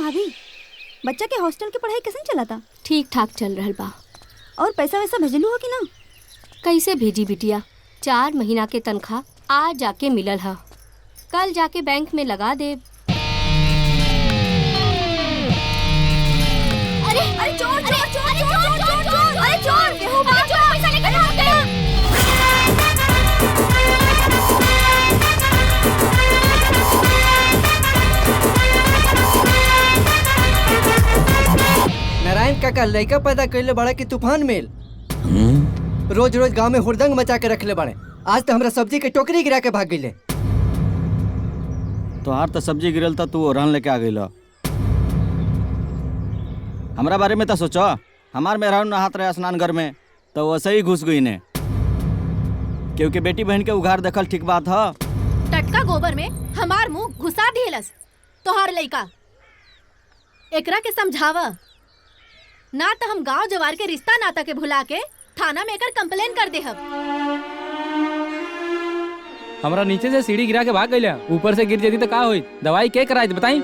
भाभी, बच्चा के हॉस्टल की पढ़ाई कैसे चलाता? ठीक ठाक चल रहल बा। और पैसा वैसा भेजलू हो कि ना? कैसे भेजी बिटिया? 4 महीना के तनख्वाह आज जाके मिलल है, कल जाके बैंक में लगा दे। अरे अरे चोर चोर चोर चोर चोर चोर! अरे चोर! केहू भाग, पैसा लेकर भाग गया। नारायण काका लड़का पैदा कैले बड़ा कि तूफान मेल। रोज रोज गांव में हुड़दंग मचा के रखले बड़े। आज तो हमरा सब्जी के टोकरी गिरा के भाग गईले। तोहार तो सब्जी गिरल था, तू ओरहन लेके आ गई। हमरा बारे में तो सोचो, हमार मेहरान नहात रहे स्नान घर में तो वैसे ही घुस गई ने। क्योंकि बेटी बहन के उघार देखल ठीक बात है। टटका गोबर में हमार मुंह घुसा दिलस तोहार लइका। एकरा के समझावा ना तो हम गांव जवार के रिश्ता नाता के भुला के थाना में एकर कंप्लेन कर दे। हमरा नीचे से सीढ़ी गिरा के भाग गई, ऊपर से गिर जाती तो का हुई? दवाई के कराई बताई?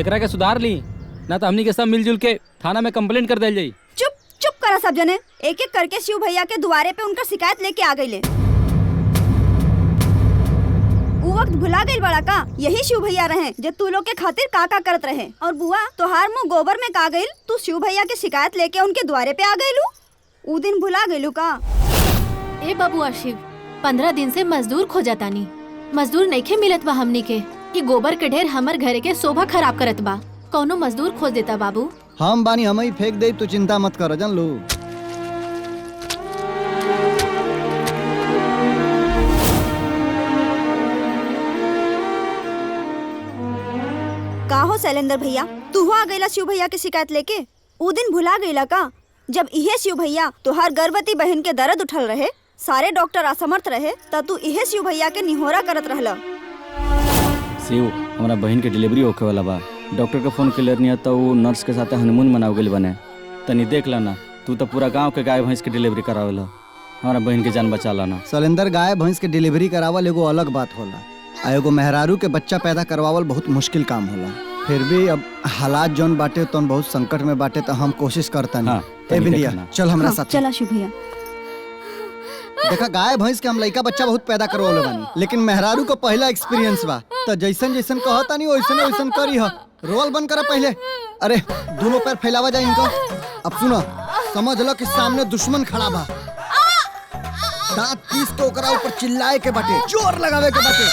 एकरा के सुधार ली ना तो हमनी के सब मिलजुल के थाना में कंप्लेंट कर देल जाई। चुप चुप करा सब जने। एक एक करके शिव भैया के द्वारे पे उनका शिकायत लेके आ गईले। उ वक्त भुला गई बड़ा का? यही शिव भैया रहे जो तू लोग के खातिर का करत रहे। और बुआ तोहार मुँह गोबर में का गईल? तू शिव भैया के शिकायत लेके उनके द्वारे पे आ गईलू। उ दिन भुला गईलू का? ए बबुआ शिव, 15 दिन से मजदूर खोजतानी, मजदूर नइखे मिलत बा हमनी के। ये गोबर के ढेर हमर घरे के शोभा खराब करत बा। कौनो मजदूर खोज देता बाबू। हम बानी, हम ही फेंक दे, तू चिंता मत कर जान लो। का हो शैलेंद्र भैया, तू आ गईला शिव भैया के शिकायत लेके? उ दिन भुला गईला का जब इहे शिव भैया तोहार गर्भवती बहन के दर्द उठल रहे, सारे डॉक्टर असमर्थ रहे, त तू इहे शिव भैया के निहोरा करत रहला। शिव, हमारा बहन के डिलीवरी होके वाला बा। डॉक्टर के फोन कर नहीं तो वो नर्स के साथ हनीमून मनाव गई बने। तनी देख लाना, तू तो पूरा गांव के गाय भैंस के डिलीवरी करावेला। हमारा बहन के जान बचा लाना। शैलेंद्र, गाय भैंस के डिलीवरी करावल एगो अलग बात होला, आ एगो मेहरारू के बच्चा पैदा करवावल बहुत मुश्किल काम होला। फिर भी अब हालात जौन बाटे तो बहुत संकट में बाटे, तो हम कोशिश करता नहीं। ए बिंदिया, चल हमरा साथ। चला शिव भैया। देखा, गाय भैंस के हम लइका बच्चा बहुत पैदा करवाले बानी, लेकिन मेहरारू को पहला एक्सपीरियंस बा, तो जैसन जैसन कहता नहीं वैसन वैसन करी ह। रोल बंद करा पहले। अरे दोनों पैर फैलावा जाए इनको। अब सुनो, समझ लो कि सामने दुश्मन खड़ा बा। दांत पीस के ओकरा ऊपर चिल्लाए के बाटे, जोर लगावे के बाटे।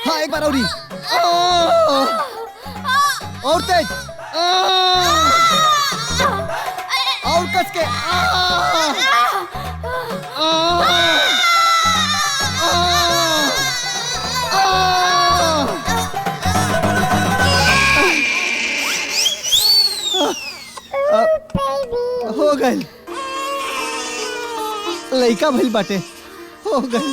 हाँ, एक बार और तेज, और कस के। हो गई, लइका भइल बाटे, हो गई।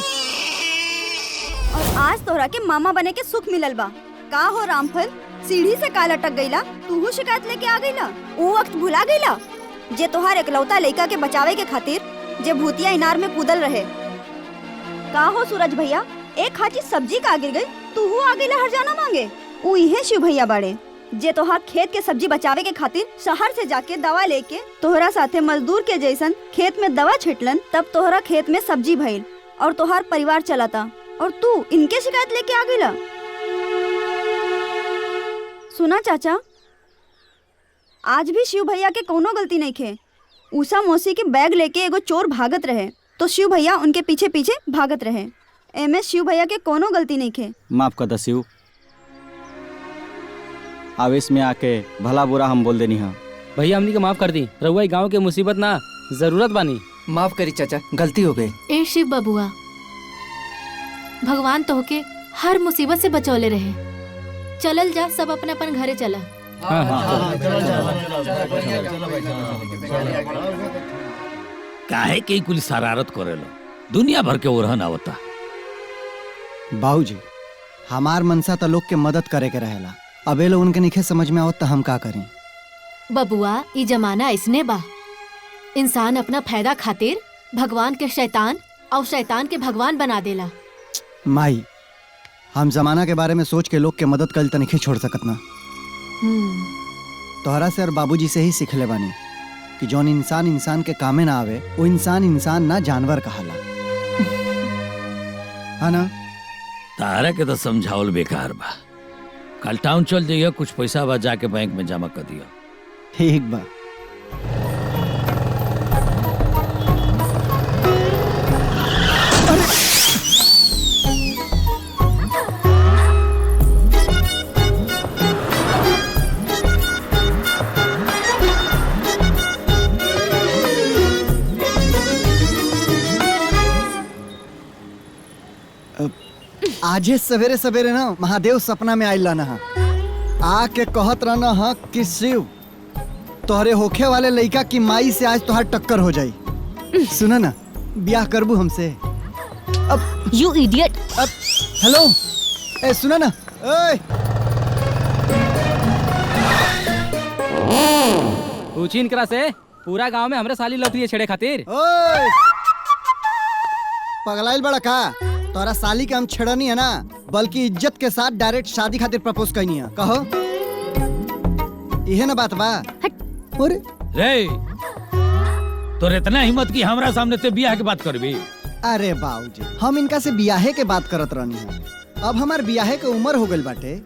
और आज तोहरा के मामा बने के सुख मिलल बा। का हो रामफल, सीढ़ी से का लटक गईला? तू शिकायत लेके आ गईला? उ वक्त भुला गईला जे तोहार एकलौता लइका के बचावे के खातिर जे भूतिया इनार में कूदल रहे। का हो सूरज भैया, एक हाथी सब्जी का गिर गई, तू आ गईला हर जाना मांगे। उ इहे शिव भैया बाड़े जे तोहार खेत के सब्जी बचावे के खातिर शहर से जाके दवा लेके तोहरा साथे मजदूर के जैसन खेत में दवा छिटलन, तब तोहरा खेत में सब्जी भइल और तोहार परिवार चलाता, और तू इनके शिकायत लेके आ गईला। सुना चाचा, आज भी शिव भैया के कोनो गलती नहीं खे। उषा मौसी के बैग लेके एगो चोर भागत रहे तो शिव भैया उनके पीछे पीछे भागत रहे। एमे शिव भैया के कोनो गलती नहीं खे। माफ कर दा शिव, आवेश में आके भला बुरा हम बोल देनी। हाँ भैया, हमनी के माफ कर दी। रहुआ गांव के मुसीबत ना जरूरत बानी। माफ करी चाचा, गलती हो गई। ए शिव बबुआ, भगवान तोहके हर मुसीबत से बचौले रहे। चलल जा, सब अपने अपन घरे चला। काहे के कुल शरारत करेलो? दुनिया भर के ओरहन आवता। बाबूजी, हमार मनसा तो लोग के मदद करे के रहेला। अबे लोग उनके नहीं समझ में आवत तो हम का करें? बबुआ, ई जमाना इसने बा, इंसान अपना फायदा खातिर भगवान के शैतान और शैतान के भगवान बना देला। माई, हम जमाना के बारे में सोच के लोग के मदद कल तनिखे छोड़ सकत ना। तोहरा से और बाबूजी से ही सीखले बानी कि जौन इंसान इंसान के कामे ना आवे वो इंसान ना जानवर कहाला। है ना? तारा के तो समझावल बेकार बा। कल टाउन चल जाइए, कुछ पैसा बा जाके बैंक में जमा कर दिया। ठीक बा। आजे सवेरे सवेरे ना महादेव सपना में आइल ना, आके कहत रहना हा कि शिव तोहरे होखे वाले लड़का की माई से आज तोहार टक्कर हो जाई। सुना ना, ब्याह करबू हमसे? अब यू इडियट। अब हेलो, ए सुना ना, ओए पूछीन करा से पूरा गांव में हमरे साली लौट रही है छेड़े खातिर। ओए, पगलाइल बड़ा का? तोरा साली के हम छेड़नी है ना, बल्कि इज्जत के साथ डायरेक्ट शादी खातिर प्रपोज करनी है। कहो, इहे ना बात बा। अरे रे, तोर इतना हिम्मत की हमरा सामने ते बियाह के बात करबी? अरे बाबूजी, हम इनका से बियाहे के बात करत रहनी है। अब हमार बियाहे के उम्र हो गइल बाटे,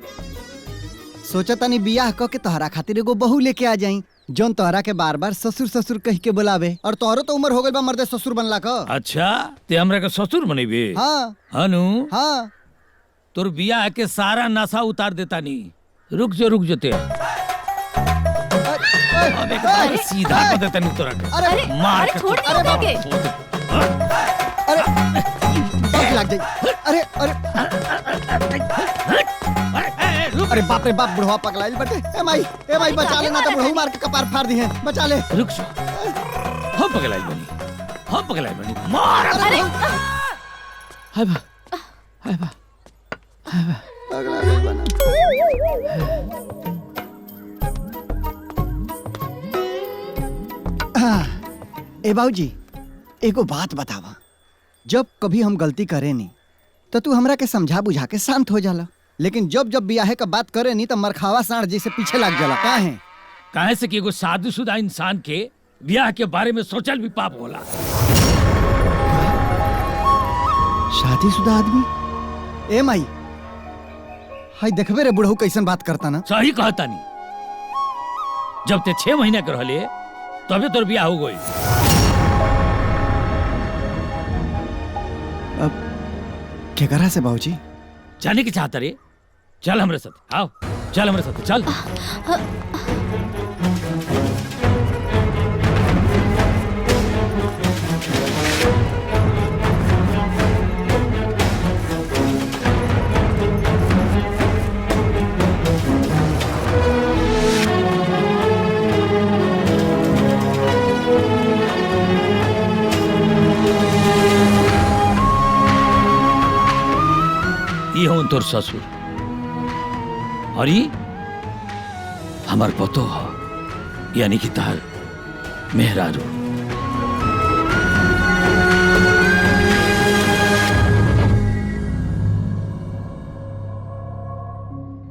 सोचतानी बियाह क के तोहरा खातिर एगो बहू लेके आ जाई जौन तोहरा के बार बार ससुर ससुर कह के बुलावे। और तोहरो तो उम्र हो गइल बा मर्दे ससुर बनला क। अच्छा, ते हमरा के ससुर बनेबी? हाँ अनु, हाँ। तोर बियाह के सारा नशा उतार देता नी। रुक जो ते। अब एक बार सीधा कर देता नी तोरा के। अरे मार अरे छोड़ दो के। अरे बाप लग जाई। अरे अरे बाप रे बाप, बुढ़वा पगलाइल बटे। ए माई बचा ले ना तो बुढ़ऊ मार के कपार फाड़ दी है। बचा ले। रुक जा। हम पगलाइल बनी। मार। अरे हाय बा। पगलाइल बना। ए बाबूजी, एगो बात बतावा। जब कभी हम गलती करे नी तो तू हमरा के समझा बुझा के शांत हो जाला, लेकिन जब बियाहे का बात करे नी तो मरखावा साढ़ जैसे पीछे लग जाला। काहे से कि एगो शादीशुदा इंसान के ब्याह के बारे में सोचल भी पाप होला। शादीशुदा आदमी? ए माई, हाय देखबे रे बुढ़ऊ कैसन बात करता ना। सही कहता नी। जब ते 6 महीने के रहले तबे तोर ब्याह हो गई। अब क्या करा से बाबूजी? जाने की चाहता रे? चल हमरे साथ। आओ, चल हमरे साथ। चल। ये हूं तोर ससुर और ये हमार पतो हो, यानी कि तार मेहरारू।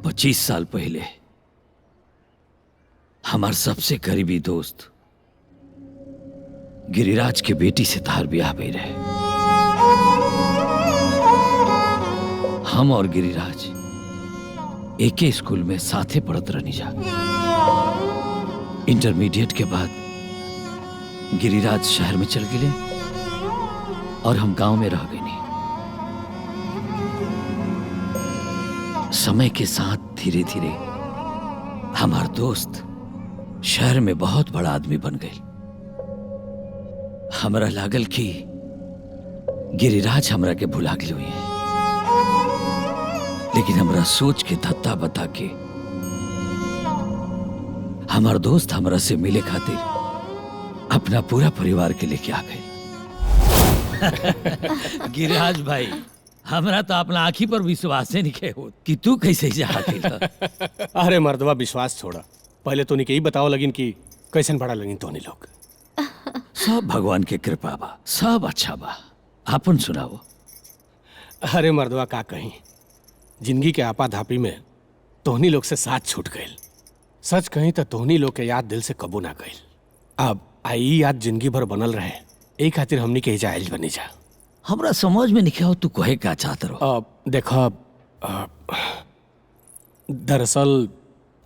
पच्चीस साल पहले हमार सबसे करीबी दोस्त गिरिराज के बेटी से तार ब्याह भई रहे। हम और गिरिराज एक ही स्कूल में साथे पढ़त रहनी जा। इंटरमीडिएट के बाद गिरिराज शहर में चल गए और हम गांव में रह गए। समय के साथ धीरे धीरे हमार दोस्त शहर में बहुत बड़ा आदमी बन गए। हमरा लागल कि गिरिराज हमरा के भुला गए हुई है, लेकिन हमरा सोच के धत्ता बता के हमार दोस्त हमरा से मिले खातिर अपना पूरा परिवार के लेके आ गए। गिरिराज भाई, हमरा तो अपना आँखी पर विश्वास नहीं के हो कि तू कैसे जा। अरे मर्दवा, विश्वास छोड़ा, पहले तो नहीं बताओ लगिन कि कैसन बड़ा लगिन तो लोग। सब भगवान के कृपा बा, सब अच्छा बा। आपन सुनाओ। अरे मर्दवा का कहीं, जिंदगी के आपाधापी में तोहनी लोग से साथ छूट गए। सच कहीं तो तोहनी लोग के याद दिल से कबू ना गई। अब आई याद जिंदगी भर बनल रहे, एक खातिर हमनी के इजाइल बनी जा। हमरा समझ में नहीं आओ तू कहे का चाहत रहो। देखो, दरअसल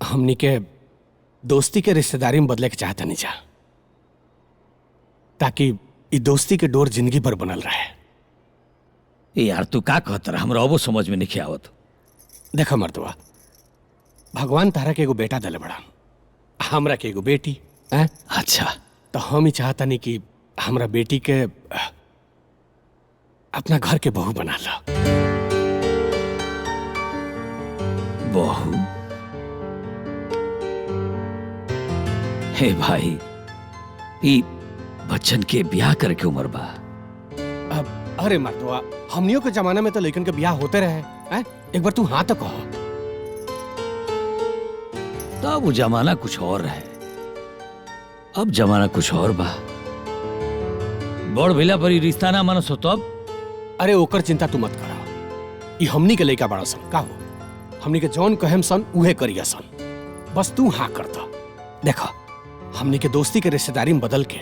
हमनी के दोस्ती के रिश्तेदारी में बदले के चाहता नहीं जा, ताकि ये दोस्ती के डोर जिंदगी भर बनल रहे। यार तू का कहत रहा, हमरा वो समझ में नहीं आवत। देखो मर्दवा, भगवान तारा के एगो बेटा दले बड़ा, हमरा के एगो बेटी है। अच्छा, तो हम ही चाहता नहीं कि हमरा बेटी के अपना घर के बहू बना लो। बहू? हे भाई, ई बच्चन के ब्याह करे के उम्र बा। अब अरे मर्दवा, हमनियों के जमाना में तो लड़कन के ब्याह होते रहे हैं। एक बार तू हाँ तो कहो। तब वो जमाना कुछ और रहे, अब जमाना कुछ और बा। बड़ भैला पर रिश्ता ना मानस हो तो अब। अरे ओकर चिंता तू मत करा, ये हमनी के लइका बड़ा सन का हो, हमनी के जौन कहेम सन उहे करिया सन, बस तू हाँ करता। देखो, हमनी के दोस्ती के रिश्तेदारी में बदल के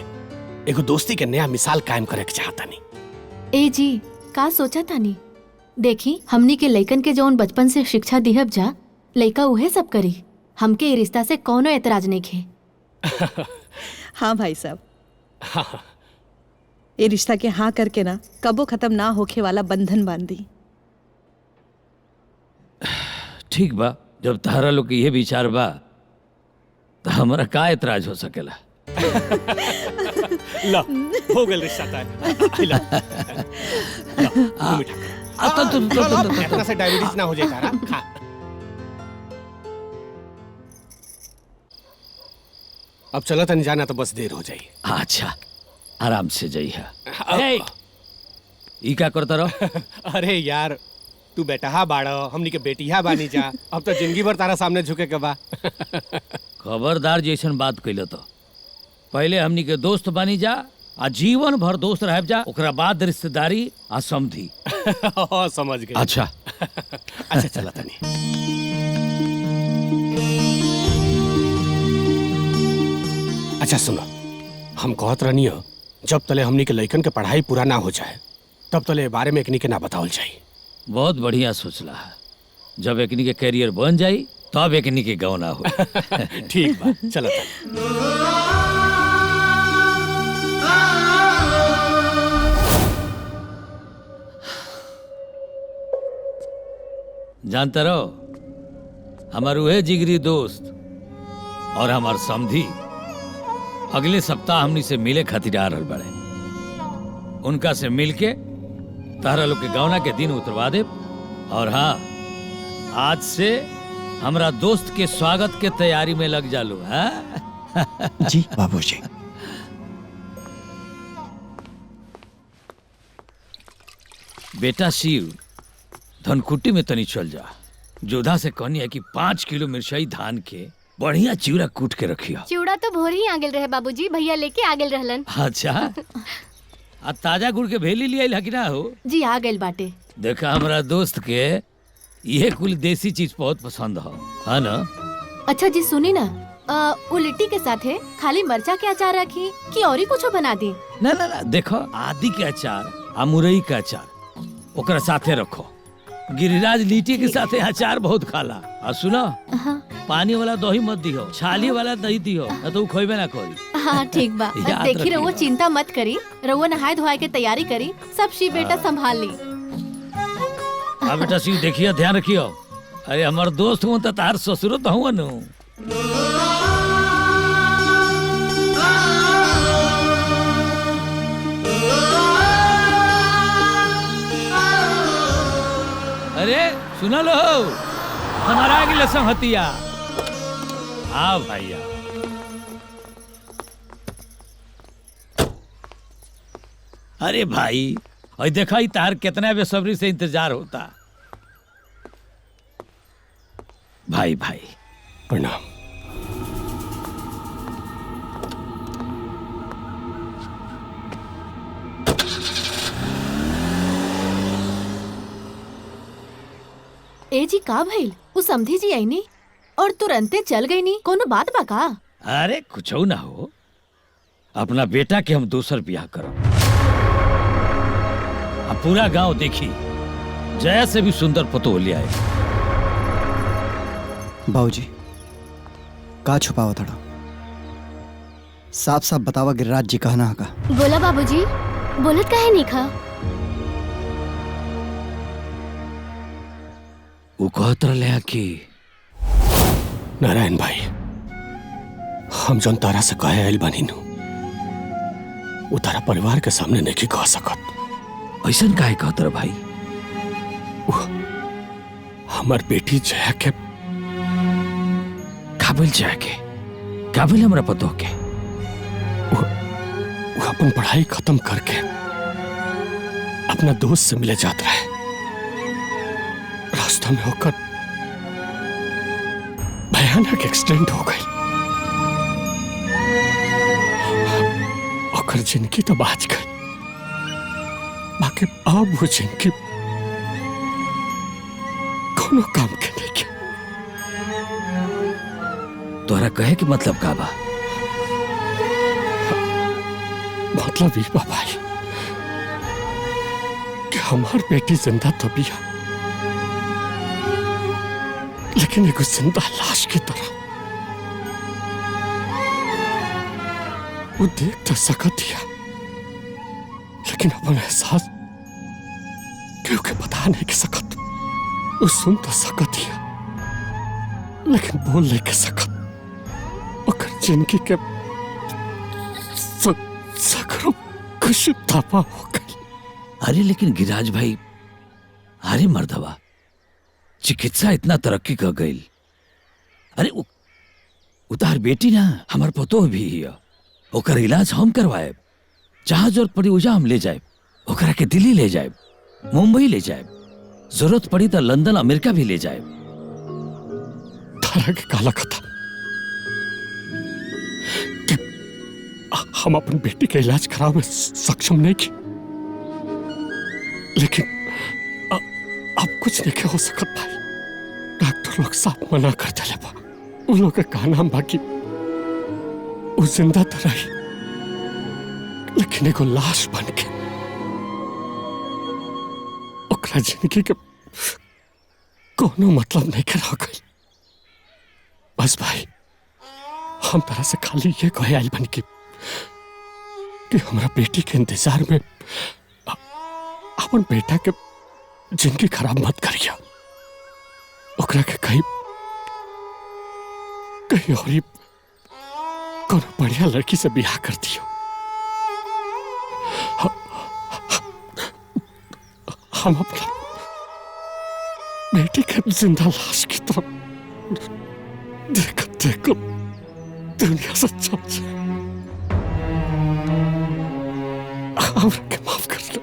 एगो दोस्ती के नया मिसाल कायम करे के चाहता नहीं। ए जी, का सोचा तानी? देखी, हमनी के लइकन के जौन बचपन से शिक्षा दिहब जा, लइका उहे सब करी। हमके ये रिश्ता से कोनो एतराज नहीं खे। हाँ भाई साहब, ये रिश्ता के हाँ करके ना कबो खत्म ना होखे वाला बंधन बांधी। ठीक बा, जब तारा लोग के ये विचार बा तो हमारा का एतराज हो सकेला। ला, हो गया रिश्ता तय। ला, ला, मीठा खा। अपना से डायबिटीज ना हो जाए तारा, खा। अब चलो तनी जाना तो बस देर हो जाई। अच्छा, आराम से जाइए। ई का करता रहो? अरे यार, तू बेटा बाड़ो, हमनी के बेटिया बानी जा। अब तो जिंदगी भर तारा सामने झुके के बा। खबरदार जैसन बात कैलो तो पहले हमनी के दोस्त बानी जा, आ जीवन भर दोस्त रह जा, ओकरा बाद रिश्तेदारी आ समझी। समझ गए। अच्छा अच्छा, चला तनी। अच्छा सुनो, हम कहत रहनी हो, जब तले हमनी के लइकन के पढ़ाई पूरा ना हो जाए तब तले बारे में एकनी के ना बतावल जाई। बहुत बढ़िया सोचला है, जब एकनी के कैरियर बन जाई तब एकनी के गाँव ना हो। ठीक बा, चलो। जानते रहो, हमार उहे जिगरी दोस्त और हमार समधी अगले सप्ताह हमनी से मिले खातिर आ रहल बड़े। उनका से मिलके तारा लोग के गौना के दिन उतरवा दे। और हाँ, आज से हमरा दोस्त के स्वागत के तैयारी में लग जालू। हाँ जी बाबूजी। बेटा शिव, धनकुट्टी में तनी चल जा। जोधा से कहनी है कि 5 किलो मिर्चाई धान के बढ़िया चिवड़ा कूट के रखिया। चिवड़ा तो भोर ही आगल रहे बाबूजी, भैया लेके आगल रहलन। अच्छा, आ ताजा गुड़ के भेली लिया कि ना हो? जी आ गइल बाटे। देखा, हमारा दोस्त के ये कुल देसी चीज बहुत पसंद है ना? अच्छा जी, सुनी ना, वो लिट्टी के साथे खाली मरचा के अचार रखी कि और ही कुछ बना दी? ना ना ना, देखो, आदि के अचार आ मुरई के अचार ओकरा साथे रखो। गिरिराज लिट्टी के साथे अचार बहुत खाला। आ सुनो, पानी वाला दही मत दियो, छाली वाला दही दियो, ना तो खोइबे ना कोई। हाँ ठीक बा। याद देखी रखियो। रहुआ चिंता मत करी, रहुआ नहाए धोए के तैयारी करी, सब शिव बेटा संभाल ली। हाँ बेटा शिव, देखियो, ध्यान रखियो। अरे हमार दोस्त हूँ तो तार ससुरो तो हुआ न। अरे सुना लो, हमारा आगे संहतिया। हाँ भैया, अरे भाई, और देखा ही तार कितना बेसब्री से इंतजार होता। भाई भाई प्रणाम। ए जी का भइल? उ समधी जी आईनी और तुरंते चल गई नी। कोनो बात बा का? अरे कुछ ना हो, अपना बेटा के हम दूसर ब्याह करो। अब पूरा गांव देखी जया से भी सुंदर पतो ले आए। बाबूजी का छुपावा थोड़ा, साफ साफ बतावा गिरिराज जी कहना का। बोला बाबूजी, बोलत काहे नहीं खा? वो कहत रहे कि नारायण भाई, हम जौन तारा से कहे आइल बानी नु, वो तारा परिवार के सामने नहीं कह सकत। ऐसन काहे कहत रहे भाई? हमार बेटी जया के काबिल जया के काबिल हमरा पतो के वो अपन पढ़ाई खत्म करके अपना दोस्त से मिले जात रहे। रास्ता में होकर भयानक एक्सीडेंट हो गई। और जिंदगी तो बाज गई, बाकी अब वो जिंदगी कोनो काम के नहीं के। तोहरा कहे कि मतलब का बा? मतलब ये बा भाई कि हमार बेटी जिंदा तो बिया, लेकिन एक जिंदा लाश की तरह। वो देख तो सकत दिया, लेकिन अपन एहसास क्योंकि बता नहीं के सकत। वो सुन तो सकत दिया, लेकिन बोल नहीं के सकत। और जिनकी के सकरो कुछ थापा हो गई। अरे लेकिन गिरिराज भाई, अरे मर्दवा, चिकित्सा इतना तरक्की कर गई। अरे उतार बेटी ना हमार पतो भी है, ओकर इलाज हम करवाए। जहां जरूरत पड़ी उजा हम ले जाए, ओकरा के दिल्ली ले जाए, मुंबई ले जाए, जरूरत पड़ी तो लंदन अमेरिका भी ले जाए। तारा के काला खता कि हम अपन बेटी के इलाज करावे में सक्षम नहीं की, लेकिन अब कुछ नहीं हो सकत भाई। डॉक्टर लोग साफ मना कर दिले बा। उन लोग का कहना बाकी वो जिंदा तो रही, लेकिन एगो लाश बन के ओकरा जिंदगी के कोनो मतलब नहीं के रह गई। बस भाई, हम तरह से खाली ये कहे आइल बन कि हमारा बेटी के इंतजार में अपन बेटा के जिंदगी खराब मत करिया। ओकरा के कहीं और ही कोनो बढ़िया लड़की से बियाह कर दियो। हम अपना बेटी के जिंदा लाश की तरफ देखो दुनिया से चल जाए। हमरा के माफ कर लो।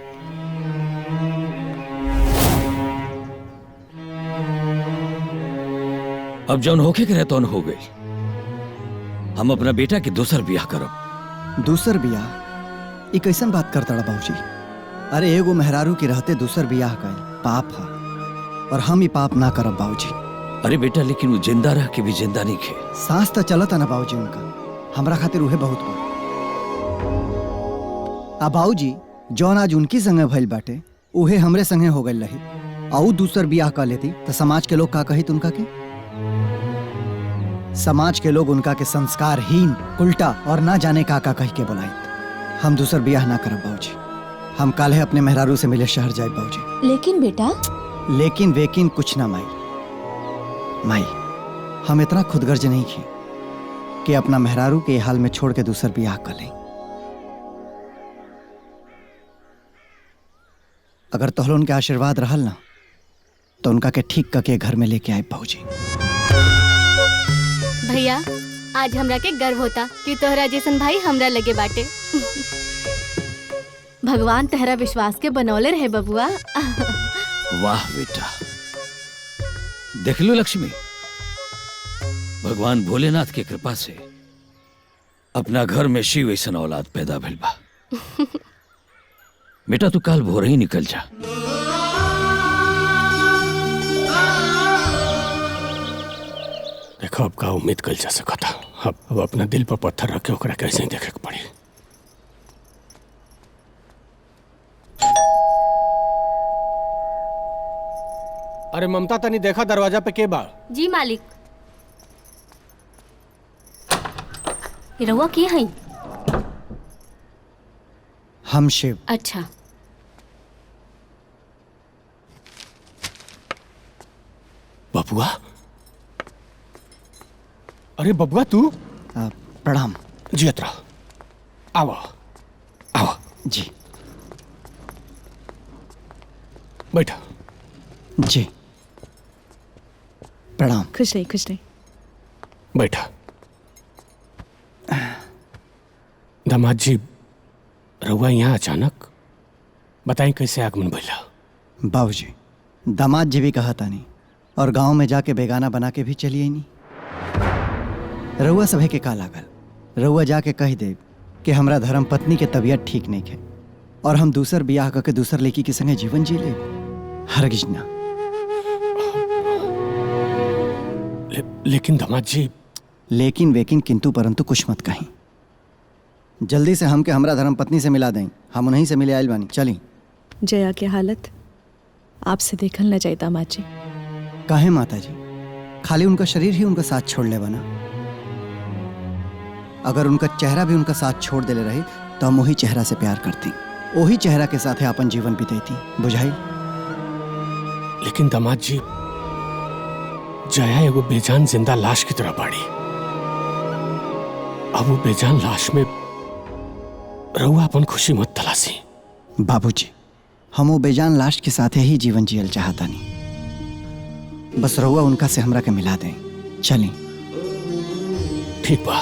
अब जौन होके के रहे तौन हो गई। हम अपना बेटा के दूसर ब्याह करब। दूसर बियाह? ये कैसन बात करता बाबूजी? अरे एगो मेहरारू के रहते दूसर बियाह कइल पाप है, और हम ही पाप ना करब बाबूजी। अरे बेटा, लेकिन वो जिंदा रह के भी जिंदा नहीं खे। सांस तो चलता ना बाबूजी उनका, हमरा खातिर उहे बहुत बा। आ बाबूजी, जौन आज उनकी संगे भइल बाटे उहे हमरे संगे हो गइल रही। आउ दूसर बियाह कर लेती तो समाज के लोग का कहित उनका के? समाज के लोग उनका के संस्कारहीन, उल्टा और ना जाने का कह के बुलाइत। हम दूसर बियाह ना करब बाबूजी। हम काल्हे अपने मेहरारू से मिले शहर जाए बाबूजी। लेकिन बेटा, लेकिन वेकिन कुछ ना माई। हम इतना खुदगर्ज नहीं थे कि अपना मेहरारू के हाल में छोड़ के दूसर बियाह कर लें। अगर तोहलों उनके आशीर्वाद रहल ना तो उनका के ठीक करके घर में लेके आए बाबूजी। भैया, आज हमरा के गर्व होता कि तोहरा जैसन भाई हमरा लगे बाटे। भगवान तेहरा विश्वास के बनौले रहे बबुआ। वाह बेटा, देख लो लक्ष्मी, भगवान भोलेनाथ की कृपा से अपना घर में शिव ऐसन औलाद पैदा भेल बा। बेटा, तू कल भोर ही निकल जा। देखो अब का उम्मीद कल जा सका था। अब अपना दिल पर पत्थर रख के ओकरा कैसे ही देखे के पड़ी। अरे ममता तनी देखा दरवाजा पे के बा। जी मालिक। ये रउआ के हई? हम शिव। अच्छा। बबुआ, अरे बबुआ तू। प्रणाम। जियत रह। आओ आओ जी। बैठा। जी प्रणाम। खुश रही खुश रही। बैठा। दामाद जी, रउआ यहाँ अचानक, बताएं कैसे आगमन भइला? बाबूजी, दामाद जी भी कहा था नहीं और गांव में जाके बेगाना बना के भी चलिए नहीं। रउआ सभे के का लागल? रउआ जाके कह दे कि हमरा धर्म पत्नी के तबीयत ठीक नहीं है और हम दूसर बियाह करके दूसर लड़की के संगे जीवन जी ले। हरगिज ना। लेकिन दामाद जी। लेकिन वेकिन किंतु परंतु कुछ मत कहीं। जल्दी से हमके हमरा धर्म पत्नी से मिला दें। हम उन्हीं से मिले आयल बानी। चली। जया की हालत आपसे देखल न जाए दामाद जी। काहे माता जी? खाली उनका शरीर ही उनका साथ छोड़ ले बना। अगर उनका चेहरा भी उनका साथ छोड़ देले रही तो हम वही चेहरा से प्यार करती, वही चेहरा के साथ अपन जीवन बिताती। बुझाई? लेकिन दामाद जी, जया एगो बेजान जिंदा लाश की तरह बाड़ी। अब वो बेजान लाश में रउआ अपन खुशी मत तलाशी। बाबूजी, हम वो बेजान लाश के साथ ही जीवन जियल चाहता नहीं। बस रउआ उनका से हमरा के मिला दें। चली। ठीक बा।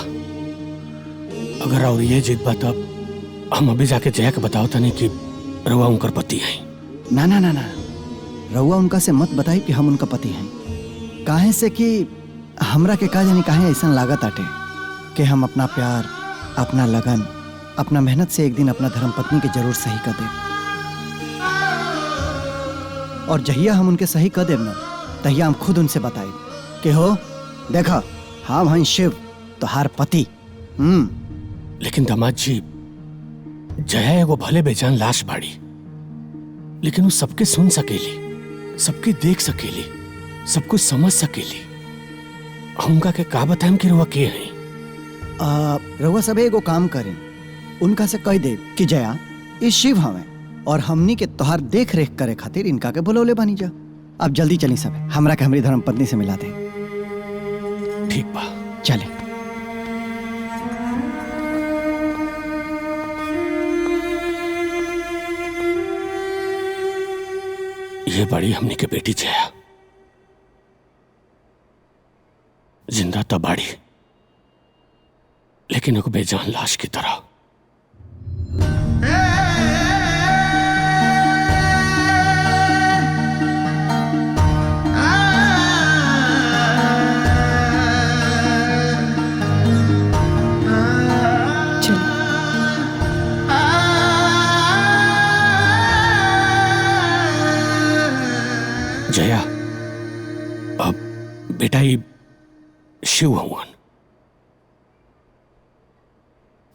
अगर और ये जिद बा तब हम अभी जाके जया के बताओ तनी कि रउआ उनकर पति है। ना ना ना ना, रउआ उनका से मत बताई कि हम उनका पति हैं। काहे से कि हमरा के का जानी काहे ऐसा लागत आटे कि हम अपना प्यार, अपना लगन, अपना मेहनत से एक दिन अपना धर्म पत्नी के जरूर सही कर दे। और जहिया हम उनके सही कर देब ना, तहिया हम खुद उनसे बताए कि हो देखा हम हैं शिव तोहार पति। लेकिन दामाद जी, जया एगो भले बेजान लाश बाड़ी, लेकिन वो सबके सुन सकेली, सबके देख सकेली, सब कुछ समझ सकेली। हमका के का बताएं कि रउआ के हैं? रउआ सब एगो काम करें, उनका से कह दे कि जया इस शिव हमें और हमनी के तोहार देख रेख करे खातिर इनका के बुलौले बानी जा। अब जल्दी चली सब, हमरा के हमारी धर्म पत्नी से मिला दे। ठीक बा, चले। ये बड़ी हमनी के बेटी जया, जिंदा तो बाड़ी लेकिन एक बेजान लाश की तरह। जया, अब बेटा ये शिव हवन,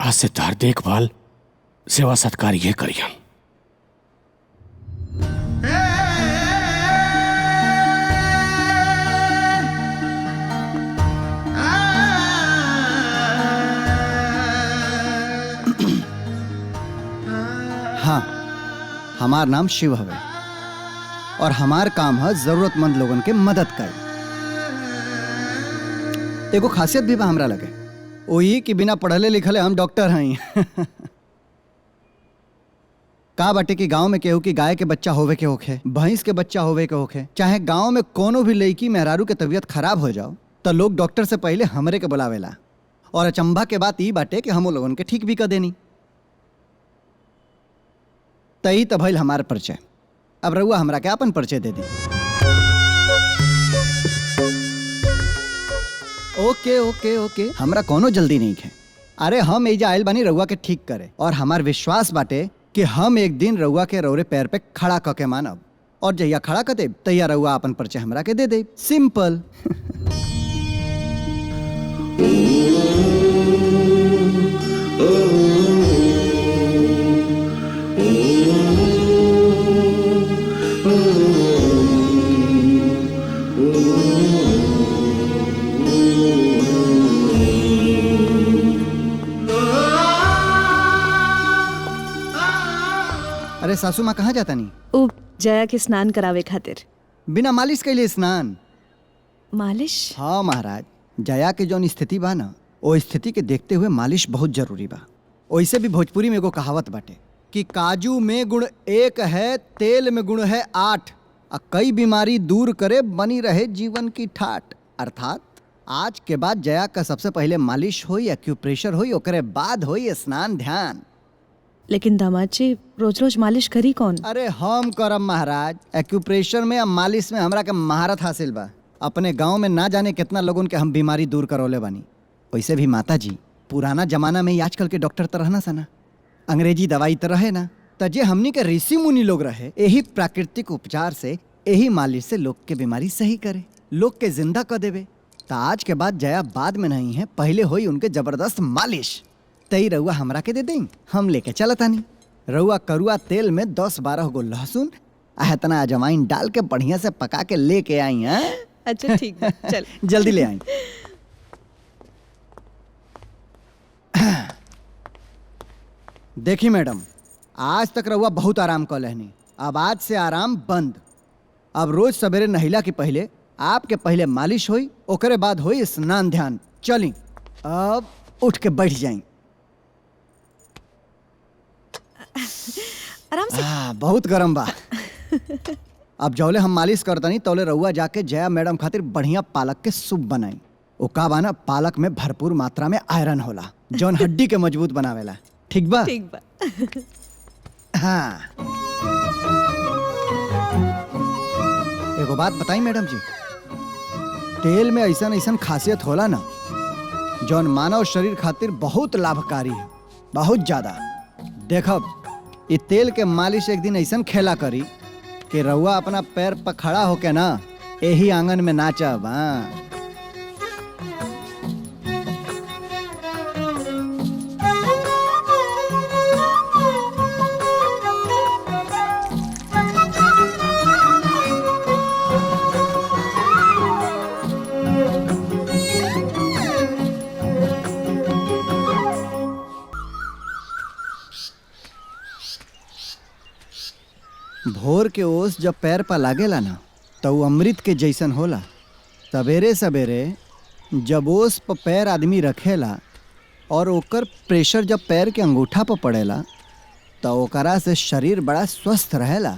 आज से तार देखभाल सेवा सत्कार ये करियन। हाँ, हमार नाम शिव हवे और हमार काम है जरूरतमंद लोगन के मदद कर। एगो खासियत भी बा हमरा लगे, वही कि बिना पढ़ले लिखले हम डॉक्टर हैं। का बाटे कि गांव में केहू की गाय के बच्चा होवे के होखे, भैंस के बच्चा होवे के होखे, चाहे गांव में कोनो भी लड़की मेहरारू के तबीयत खराब हो जाओ तो लोग डॉक्टर से पहले हमरे के बुलावेला। और अचंभा के बात ई बाटे कि हम लोगन के ठीक भी कर देनी। तई तो भइल हमार परिचय। अब रउआ हमरा के अपन परिचय दे दी। ओके ओके ओके, हमरा कोनो जल्दी नहीं है। अरे हम एजा आयल बानी रउआ के ठीक करे और हमार विश्वास बाटे कि हम एक दिन रउआ के रौरे पैर पे खड़ा क के मानब और जहिया खड़ा कर देब तहिया रउआ अपन परिचय हमरा के दे देब। सिंपल। अरे सासू माँ कहाँ जाता नहीं? उ जया के स्नान करावे खातिर। बिना मालिश के लिए स्नान? मालिश? हाँ महाराज, जया के जौन स्थिति बा ना, वो स्थिति के देखते हुए मालिश बहुत जरूरी बा। वैसे भी भोजपुरी में एगो कहावत बाटे कि काजू में गुण 1 है, तेल में गुण है 8, और कई बीमारी दूर करे बनी रहे जीवन की ठाट। अर्थात आज के बाद जया का सबसे पहले मालिश होई, एक्यूप्रेशर होई, ओकरे बाद होई स्नान ध्यान। लेकिन दामाद जी रोज रोज मालिश करी कौन? अरे हम करम महाराज, एक्यूप्रेशर में और मालिश में हमरा के महारत हासिल बा। अपने गांव में ना जाने कितना लोगन के हम बीमारी दूर करौले बानी। वैसे भी माता जी, पुराना जमाना में ही आजकल के डॉक्टर तो रहना सना, अंग्रेजी दवाई तो रहे ना, तजे हमनी के ऋषि मुनि लोग रहे, यही प्राकृतिक उपचार से, यही मालिश से लोग के बीमारी सही करे, लोग के जिंदा कर देवे। तो आज के बाद जया बाद में नहीं है, पहले होई उनके जबरदस्त मालिश। तई रउआ हमरा के दे दें, हम लेके चलतानी। रउआ करुआ तेल में 10-12 गो लहसुन इतना अजवाइन डाल के बढ़िया से पका के लेके आई हैं। अच्छा ठीक है, चल जल्दी ले आई। देखी मैडम, आज तक रउआ बहुत आराम कर लेहनी, अब आज से आराम बंद। अब रोज सवेरे नहिला के पहले आपके पहले मालिश होई, ओकरे बाद होई स्नान ध्यान। चली अब उठ के बैठ जाई। आराम से। बहुत गरम बा। अब जौले हम मालिश करतनी तौले रउआ जाके जया मैडम खातिर बढ़िया पालक के सूप बनाई। ओका बाना, पालक में भरपूर मात्रा में आयरन होला, जौन हड्डी के मजबूत बनावेला। ठीक बा? ठीक बा। हाँ, एगो बात बताई मैडम जी, तेल में ऐसा ऐसा खासियत होला ना जौन मानव शरीर खातिर बहुत लाभकारी है, बहुत ज्यादा। देखब ये तेल के मालिश एक दिन ऐसा खेला करी कि रउआ अपना पैर पर खड़ा होके ना यही आंगन में नाचब। हाँ, भोर के ओस जब पैर पर लागेला ना तो वो अमृत के जैसन होला। सवेरे सवेरे जब ओस पर पैर आदमी रखेला और ओकर प्रेशर जब पैर के अंगूठा पर पड़ेला तो ओकरा से शरीर बड़ा स्वस्थ रहेला।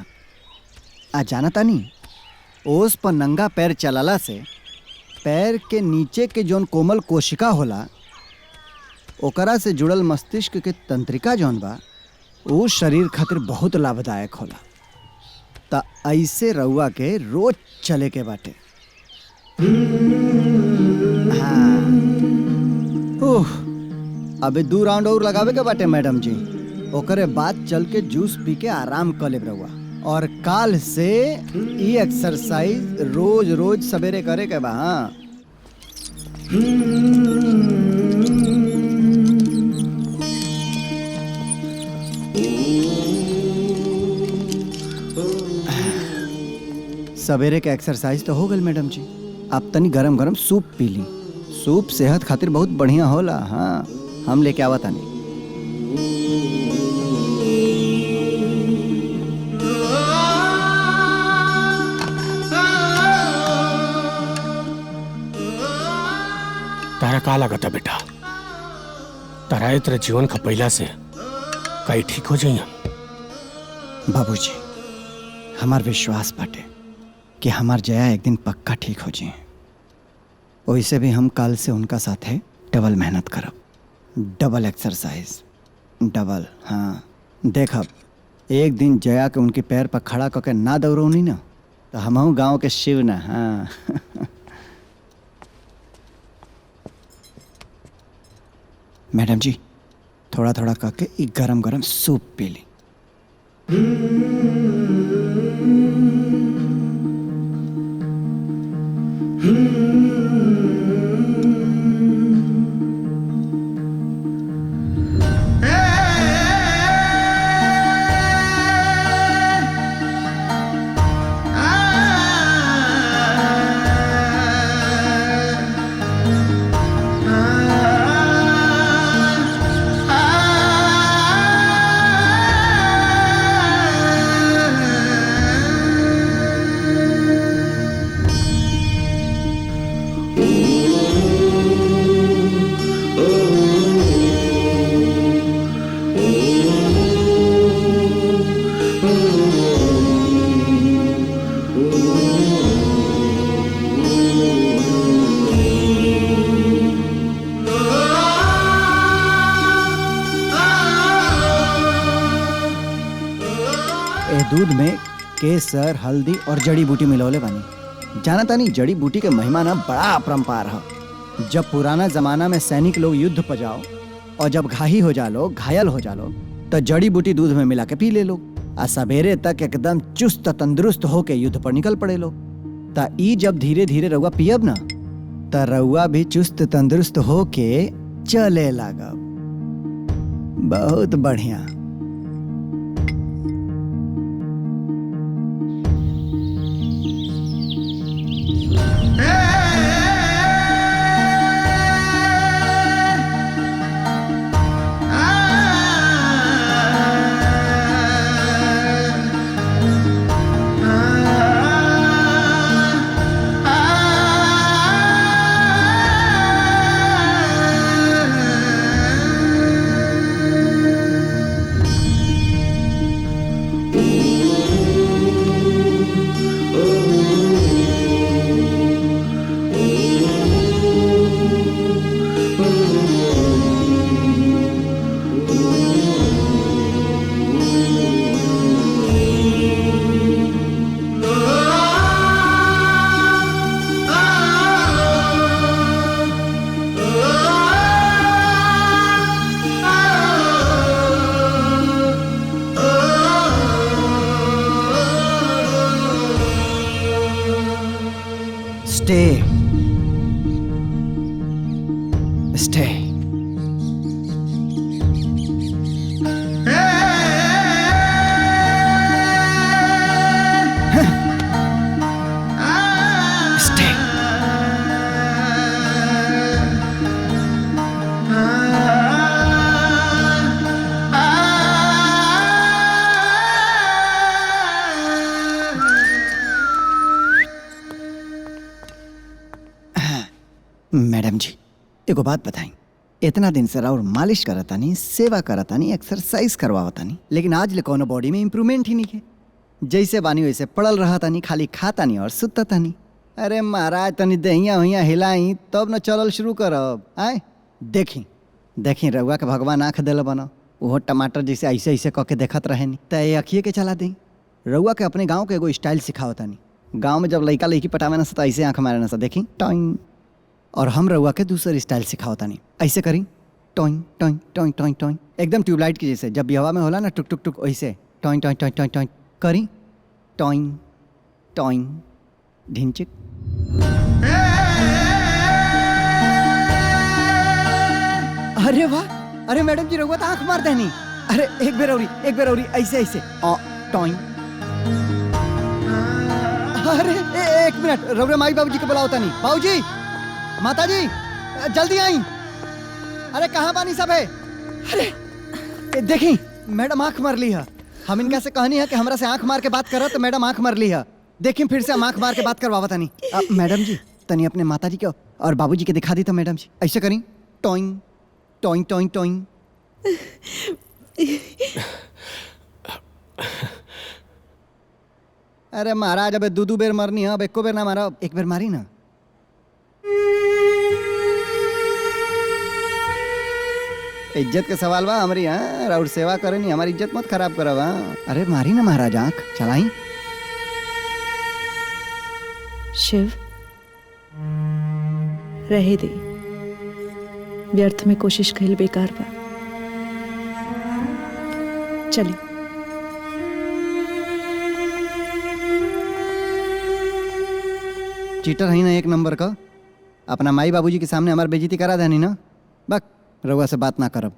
आ जानता नहीं, ओस पर नंगा पैर चलाला से पैर के नीचे के जौन कोमल कोशिका होला ओकरा से जुड़ल मस्तिष्क के तंत्रिका जौन बा वो शरीर खातिर बहुत लाभदायक होला। त ऐसे रउआ के रोज चले के बाटे। हाँ, अबे 2 राउंड और लगावे के बाटे मैडम जी, ओकरे बाद चल के जूस पी के आराम कर लेब रउआ। और काल से ई एक्सरसाइज रोज रोज सवेरे करे के बा। हाँ, सवेरे के एक्सरसाइज तो हो गई मैडम जी। अब तनी गरम गरम सूप पी ली, सूप सेहत खातिर बहुत बढ़िया होला। हाँ, हम लेके आवा तानी। तारा का लागता बेटा? तारा तेरे जीवन का पहला से कई ठीक हो जाइए? बाबूजी, हमार विश्वास बाटे कि हमार जया एक दिन पक्का ठीक हो जाए। वैसे भी हम कल से उनका साथ है डबल मेहनत करब, डबल एक्सरसाइज, डबल। हाँ, देखब एक दिन जया के उनके पैर पर खड़ा करके ना दौड़ौनी ना तो हमहू गांव के शिव ना। हाँ मैडम जी, थोड़ा थोड़ा करके एक गरम गरम सूप पी ली। दूध में केसर, हल्दी और जड़ी बूटी मिलौले बानी। जाना तानी जड़ी बूटी के महिमा ना बड़ा अपरंपार है। जब पुराना जमाना में सैनिक लोग युद्ध पर जाओ और जब घाही हो जा लो, घायल हो जा लो, तो जड़ी बूटी दूध में मिला के पी ले लो आ सवेरे तक एकदम चुस्त तंदुरुस्त होके युद्ध पर निकल पड़े लो। ता ई जब धीरे धीरे रउआ पियब ना त रउआ भी चुस्त तंदुरुस्त होके चले लागब। बहुत बढ़िया। Stay. Stay. Stay. मैडम जी एगो बात बताई, इतना दिन से और मालिश करतानी, सेवा करतानी, एक्सरसाइज करवावतानी, लेकिन आज ले कोनो बॉडी में इम्प्रूवमेंट ही नहीं है। जैसे बानी वैसे पड़ल रहतानी, खाली खातानी और सुततानी। अरे महाराज तनी दहिया हुइया हिलाई तब न चलल शुरू करब। आए देखी देखी रउआ के भगवान आँख दिल बना, वो टमाटर जैसे ऐसे ऐसे कह के देखत रहेनी त ये अखिए के चला दी। रउआ के अपने गाँव के एगो स्टाइल सिखावतानी। गाँव में जब लइका लइकी पटावे न तो ऐसे आँख मारे न देखी टॉइंग, और हम रउआ के दूसर स्टाइल सिखावतानी। ऐसे करी toing toing toing toing toing, एकदम ट्यूबलाइट की जैसे जब भी हवा में होला ना टुक टुक टुक वैसे toing toing toing toing toing करी टॉइंग टॉइंग ढिंचिक। अरे वाह, अरे मैडम जी रउआ तो आँख मार देनी। अरे एक बेर औरी ऐसे ऐसे टॉइंग। अरे एक मिनट रउआ माई बाबूजी के बुलाओ तनी। बाबूजी, माताजी जल्दी आई। अरे कहाँ बानी सब है? अरे देखी मैडम आंख मार ली है। हम इनका से कहनी है कि हमरा से आंख मार के बात करो तो मैडम आंख मार ली है। देखी फिर से हम आंख मार के बात करवावा तनी। मैडम जी तनी अपने माताजी के और बाबूजी के दिखा दी तो मैडम जी ऐसे करी टॉइंग टॉइंग टॉइंग टॉइंग। अरे महाराज अब दू बेर मरनी है, अब एको बेर ना मारा, एक बेर मारी ना। इज्जत के सवाल बा हमारी। हाँ और सेवा करे नहीं, हमारी इज्जत मत खराब करब। हाँ अरे मारी ना महाराज आंख चलाई। शिव रहे दे, व्यर्थ में कोशिश कहिल बेकार बा। चली चीटर है ना एक नंबर का। अपना माई बाबूजी के सामने हमार बेइज्जती करा देनी ना। बक रउआ से बात ना करब,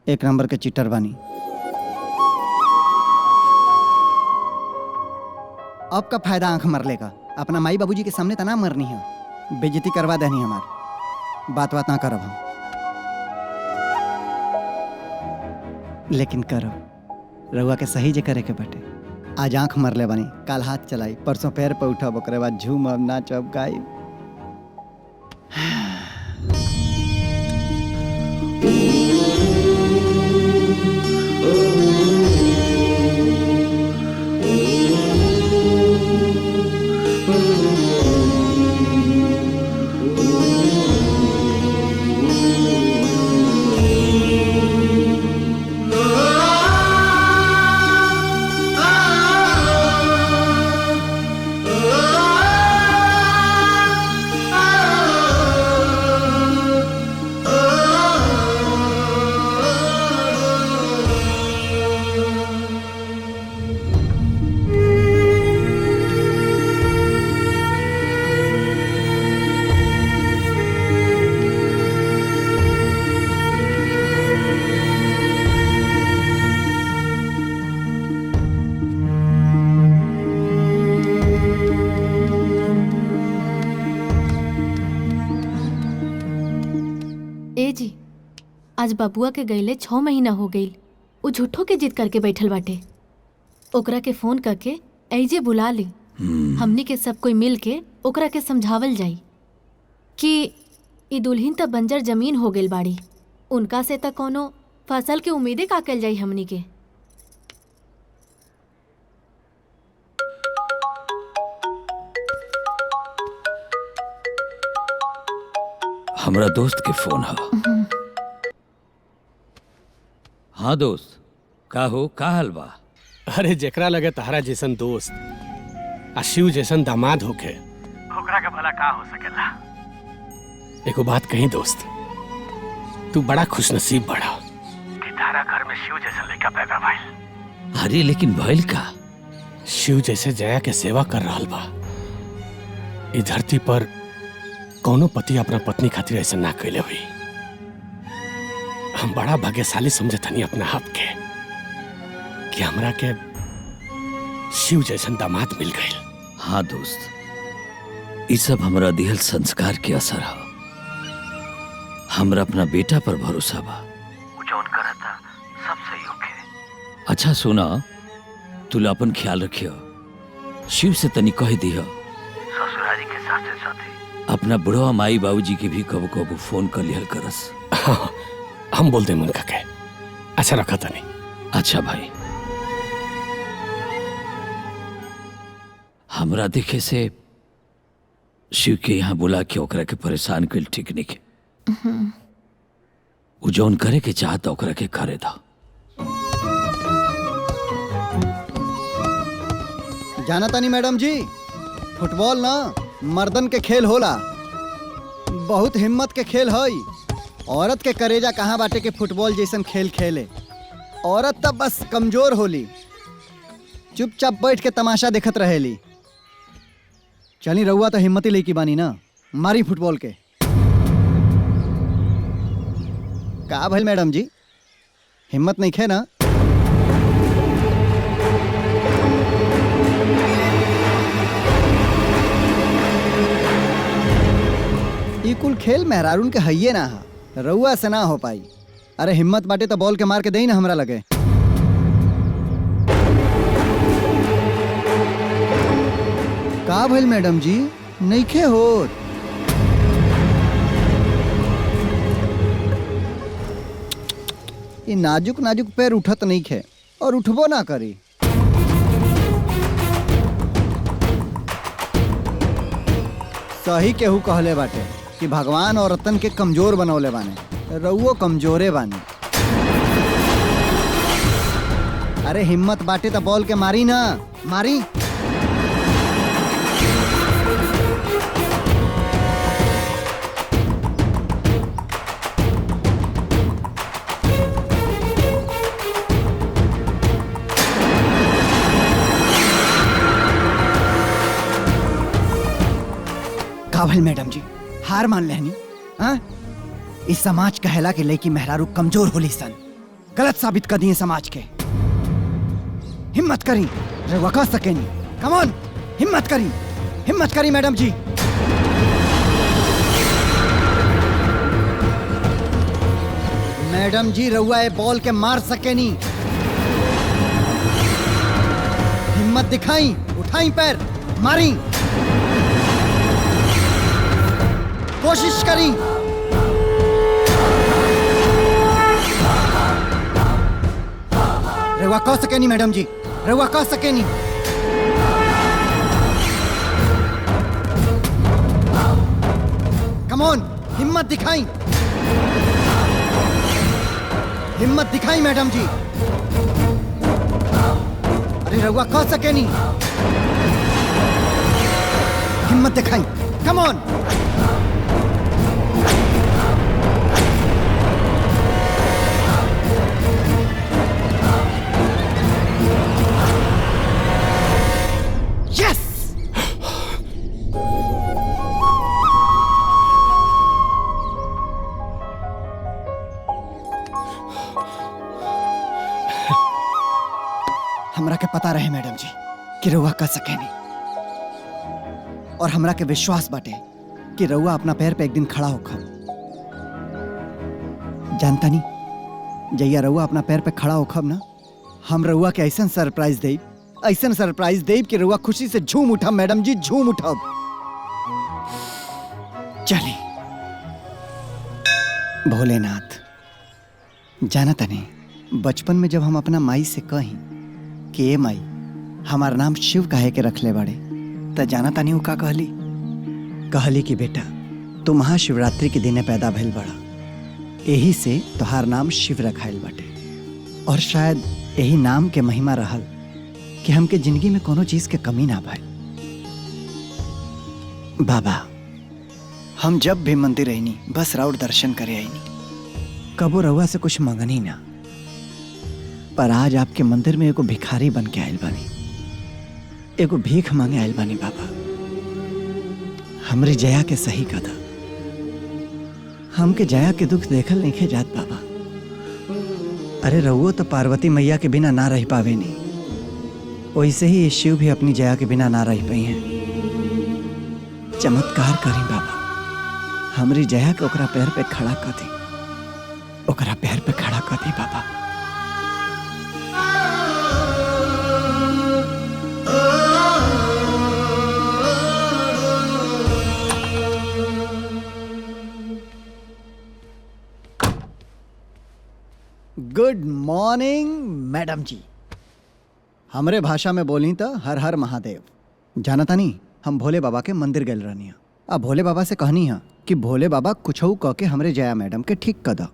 एक नंबर के चीटर बानी। अब का फायदा आंख मरले का? अपना माई बाबूजी के सामने तना मरनी है, बेइज्जती करवा देनी हमार। बात ना करब हम, लेकिन करब रउआ के सही जे करे के बटे। आज आंख मरले बानी, काल हाथ चलाई, परसों पैर पर उठब, ओकरे बाद झूमब, नाचब, गायब। आज बबुआ के गईले 6 महीना हो गईल। उ झूठो के जिद करके बैठल बाटे। ओकरा के फोन करके ऐजे बुला ली। हमनी के सब कोई मिल के ओकरा के समझावल जाई कि ई दुल्हन त बंजर जमीन हो गईल बाड़ी, उनका से त कोनो फसल के उम्मीदें का कल जाई हमनी के। हमरा दोस्त के फोन है। हाँ दोस्त, का हो, का हाल बा? अरे जेकरा लगे तहरा जैसन दोस्त आ शिव जैसन दामाद होके ओकरा के भला का हो सकेला। एगो बात कही दोस्त, तू बड़ा खुशनसीब बड़ा कि तारा घर में शिव जैसा लड़का पैदा भइल। अरे लेकिन भइल का? शिव जैसे जया के सेवा कर रहल बा। ई धरती पर कौनो पति अपना पत्नी खातिर ऐसा ना कैले हुई। हम बड़ा भाग्यशाली समझतनी अपना आप के कि हमरा के शिव जैसन दामाद मिल गए। हाँ दोस्त, ये सब हमरा दिहल संस्कार के असर है। हमरा अपना बेटा पर भरोसा बा, जौन करता सब सही होके। अच्छा सुना, तू अपन ख्याल रखियो। शिव से तनी कह दियो ससुरारी के साथे साथे अपना बुढ़वा माई बाबूजी के भी कबो कबो फोन कर लिहल करस। हाँ, हम बोल दे उनका के। अच्छा रखा तनी। अच्छा भाई, हमरा देखे से शिव के यहाँ बुला के ओकरा के परेशान कल ठीक नहीं के। उ जौन करे के चाहता ओकरा के करे दा। जाना तानी मैडम जी, फुटबॉल ना मर्दन के खेल होला, बहुत हिम्मत के खेल हई। औरत के करेजा कहाँ बाटे के फुटबॉल जैसन खेल खेले। औरत तब बस कमजोर होली, चुपचाप बैठ के तमाशा देखत रहेली। चली रहुआ तो हिम्मती लेकी बानी ना, मारी फुटबॉल के। का भइल मैडम जी, हिम्मत नहीं खे ना? ई कुल खेल मेहरारून के हइये ना हा, रउआ से ना हो पाई। अरे हिम्मत बाटे तो बॉल के मार के देई ना हमरा लगे। का भइल मैडम जी, नइखे होत? ई नाजुक नाजुक पैर उठत नइखे और उठबो ना करी। सही केहू कहले बाटे कि भगवान औरतन के कमजोर बनौले बाने, रउओ कमजोरे बानी। अरे हिम्मत बाटे तो बॉल के मारी ना, मारी। काबिल मैडम जी, हार मान लेनी? हाँ? इस समाज कहला के लड़की मेहरारू कमजोर होली सन, गलत साबित कर दिए समाज के। हिम्मत करी, रउआ कर सकेनी। कम ऑन, हिम्मत करी मैडम जी। मैडम जी रउआ ए बॉल के मार सकेनी। हिम्मत दिखाई, उठाई पैर, मारी, कोशिश करी। रउआ कह सकेनी मैडम जी, रउआ कह सकेनी। कम ऑन, हिम्मत दिखाई, हिम्मत दिखाई मैडम जी। अरे रउआ कह सकेनी, हिम्मत दिखाई। Come on. हमरा के पता रहे मैडम जी कि रउआ कर सकेनी, और हमरा के विश्वास बाटे कि रउआ अपना पैर पे एक दिन खड़ा होखा। जानता नहीं जैया रउआ अपना पैर पे खड़ा होखब ना, हम रउआ के ऐसा सरप्राइज देब कि रउआ खुशी से झूम उठब मैडम जी, झूम उठब। चली भोलेनाथ, जाना तने बचपन में जब हम अपना माई से कहीं कि ए माई हमार नाम शिव काहे के रखले बाड़े, त जाना तानी उ का कहली कि बेटा तू महाशिवरात्रि के दिने पैदा भइल बड़ा, यही से तोहार नाम शिव रखाइल बाटे। और शायद यही नाम के महिमा रहल कि हमके जिंदगी में कोनो चीज के कमी ना भइल। बाबा हम जब भी मंदिर आईनी बस राउर दर्शन करे आईनी, कबो रउआ से कुछ मंगनी ना, पर आज आपके मंदिर में एगो भिखारी बन के आयल बानी, एगो भीख मांगे आयल बानी। बाबा हमरी जया के सही कदा, हमके जया के दुख देखल नहीं जात बाबा। अरे रहुओ तो पार्वती मैया के बिना ना रह पावे नहीं, वैसे ही ये शिव भी अपनी जया के बिना ना रह पाई हैं। चमत्कार करी बाबा, हमरी जया के ओकरा पैर पे खड़ा कर दी, ओकरा पैर पे खड़ा कर दी बाबा। गुड मॉर्निंग मैडम जी। हमरे भाषा में बोली तो हर हर महादेव। जाना तानी हम भोले बाबा के मंदिर गए रहनी है, अब भोले बाबा से कहनी है कि भोले बाबा कुछऊ कह के हमरे जया मैडम के ठीक कर दो।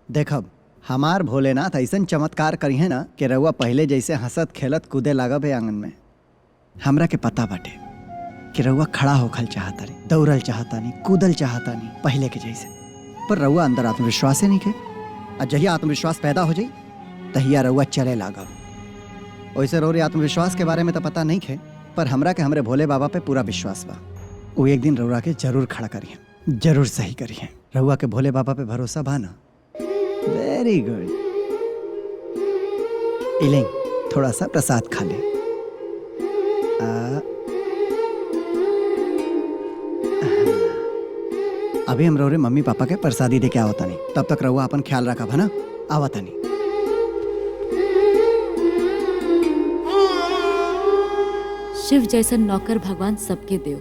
देखब हमार भोलेनाथ ऐसा चमत्कार करी है ना कि रउआ पहले जैसे हंसत खेलत कूदे लागब है आंगन में। हमरा के पता बाटे कि रउआ खड़ा होखल चाहतानी, दौड़ल चाहतानी, कूदल चाहतानी पहले के जैसे, पर रउआ अंदर आत्मविश्वास नहीं के। और जहिया आत्मविश्वास पैदा हो जाई तहिया रउआ चले लागब। वैसे रोरे आत्मविश्वास के बारे में तो पता नहीं है, पर हमरा के हमरे भोले बाबा पे पूरा विश्वास बा। वो एक दिन रउआ के जरूर खड़ा करिए, जरूर सही करिए। रउआ के भोले बाबा पे भरोसा बा ना? Very good. इलें थोड़ा सा प्रसाद खा ले। अभी हम रउरे मम्मी पापा के प्रसादी दे के आवता नहीं, तब तक रउआ अपन ख्याल रखा है ना। आवता नहीं। शिव जैसन नौकर भगवान सबके देव।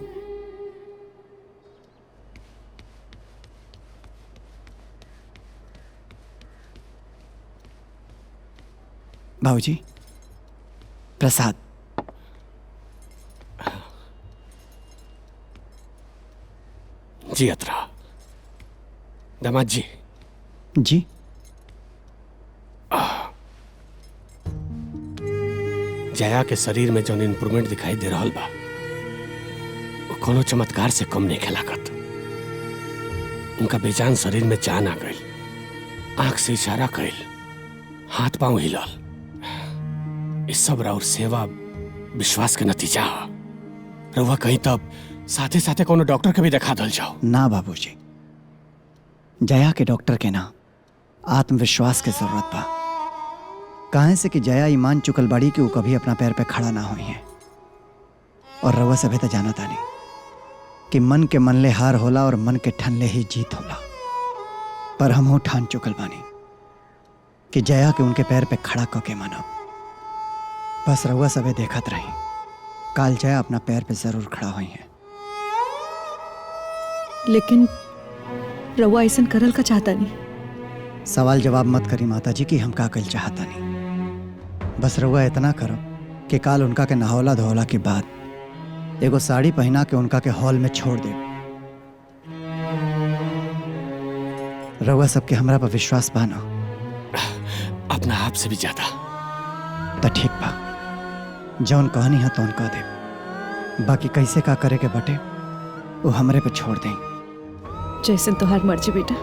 बाबूजी प्रसाद। जी अतरा। दामाद जी। जी जया के शरीर में जौन इम्प्रूवमेंट दिखाई दे रहा बा वो कोनो चमत्कार से कम नहीं खेलाकत। उनका बेजान शरीर में जान आ गई, आंख से इशारा कैल, हाथ पांव हिलल। इस सब और सेवा विश्वास के नतीजा। रउआ कहीं तब साथे साथे कोनो डॉक्टर के भी दिखा दल जाओ। ना बाबूजी, जया के डॉक्टर के ना आत्मविश्वास के जरूरत बा। काहे से कि जया ईमान चुकल बाड़ी कि वो कभी अपना पैर पे खड़ा ना हुई है। और रउआ सभे तो जाना तानी कि मन के मनले हार होला और मन के ठनले ही जीत होला। पर हम हो ठान चुकल बानी कि जया के उनके पैर पे खड़ा करके मानब। बस रउआ सभे देखत रही, काल जया अपना पैर पे जरूर खड़ा हुई है। लेकिन रउआ ऐसा करल का चाहता नहीं। सवाल जवाब मत करी माता जी कि हम का कल चाहता नहीं। बस रउआ इतना करो कि काल उनका के नहौला धोला के बाद एगो साड़ी पहना के उनका के हॉल में छोड़ दे। रउआ सबके हमरा पर विश्वास बा ना? अपना आप से भी ज्यादा। तो ठीक बा, जौन कहनी है तौन कह दे। बाकी कैसे का करे के बटे वो हमरे पे छोड़ दें। जैसन तोहार मर्जी बेटा।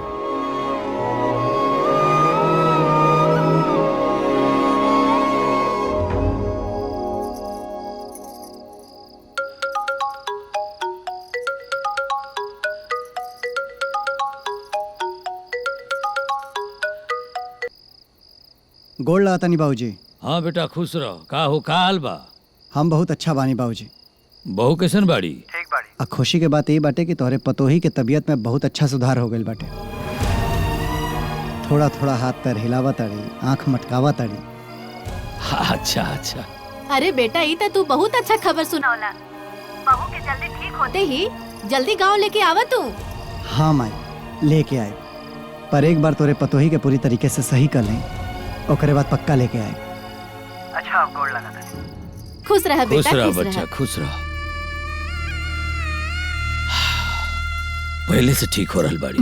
गोड़ लगातानी बाबूजी। हाँ बेटा खुश रहो। का हो, का हाल बा? हम बहुत अच्छा बानी बाबूजी। बहू कैसन बाड़ी? आ खुशी के बात ये बाटे कि तोहरे पतोही के तबीयत में बहुत अच्छा सुधार हो गई बाटे। थोड़ा थोड़ा हाथ पैर हिलावा ताड़ी, आंख मटकावा ताड़ी। अच्छा अच्छा। अरे बेटा ई तो तू बहुत अच्छा खबर सुनावला। बहू के जल्दी ठीक होते ही जल्दी गांव लेके आवा तू। हाँ माई, लेके आए, पर एक बार तोरे पतोही के पूरी तरीके से सही कर लें, ओकरे बाद पक्का लेके आए। अच्छा आप गोड़ लगा था। खुश रह बेटा, खुश रह खुश बच्चा, रह। खुश रह। पहले से ठीक हो रहल बाड़ी।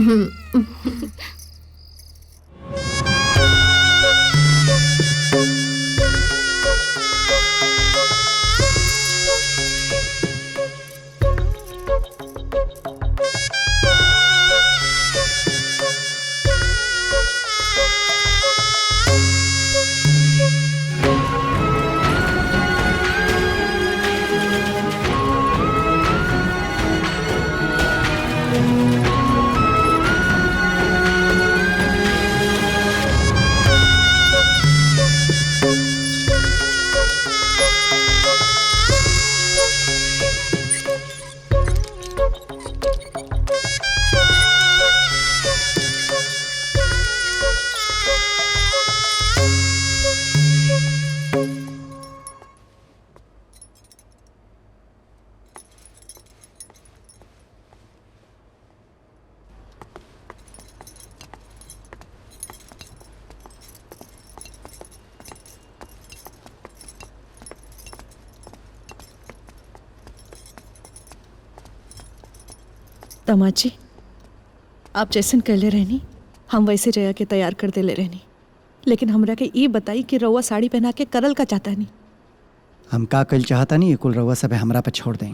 दामाद जी, आप जैसन कहले रहनी हम वैसे जया के तैयार कर देले रहनी, लेकिन हमरा के ई बताई कि रउआ साड़ी पहना के करल का चाहता नहीं। हम का कल चाहता नहीं, कुल रउआ सब हमरा पे छोड़ दें।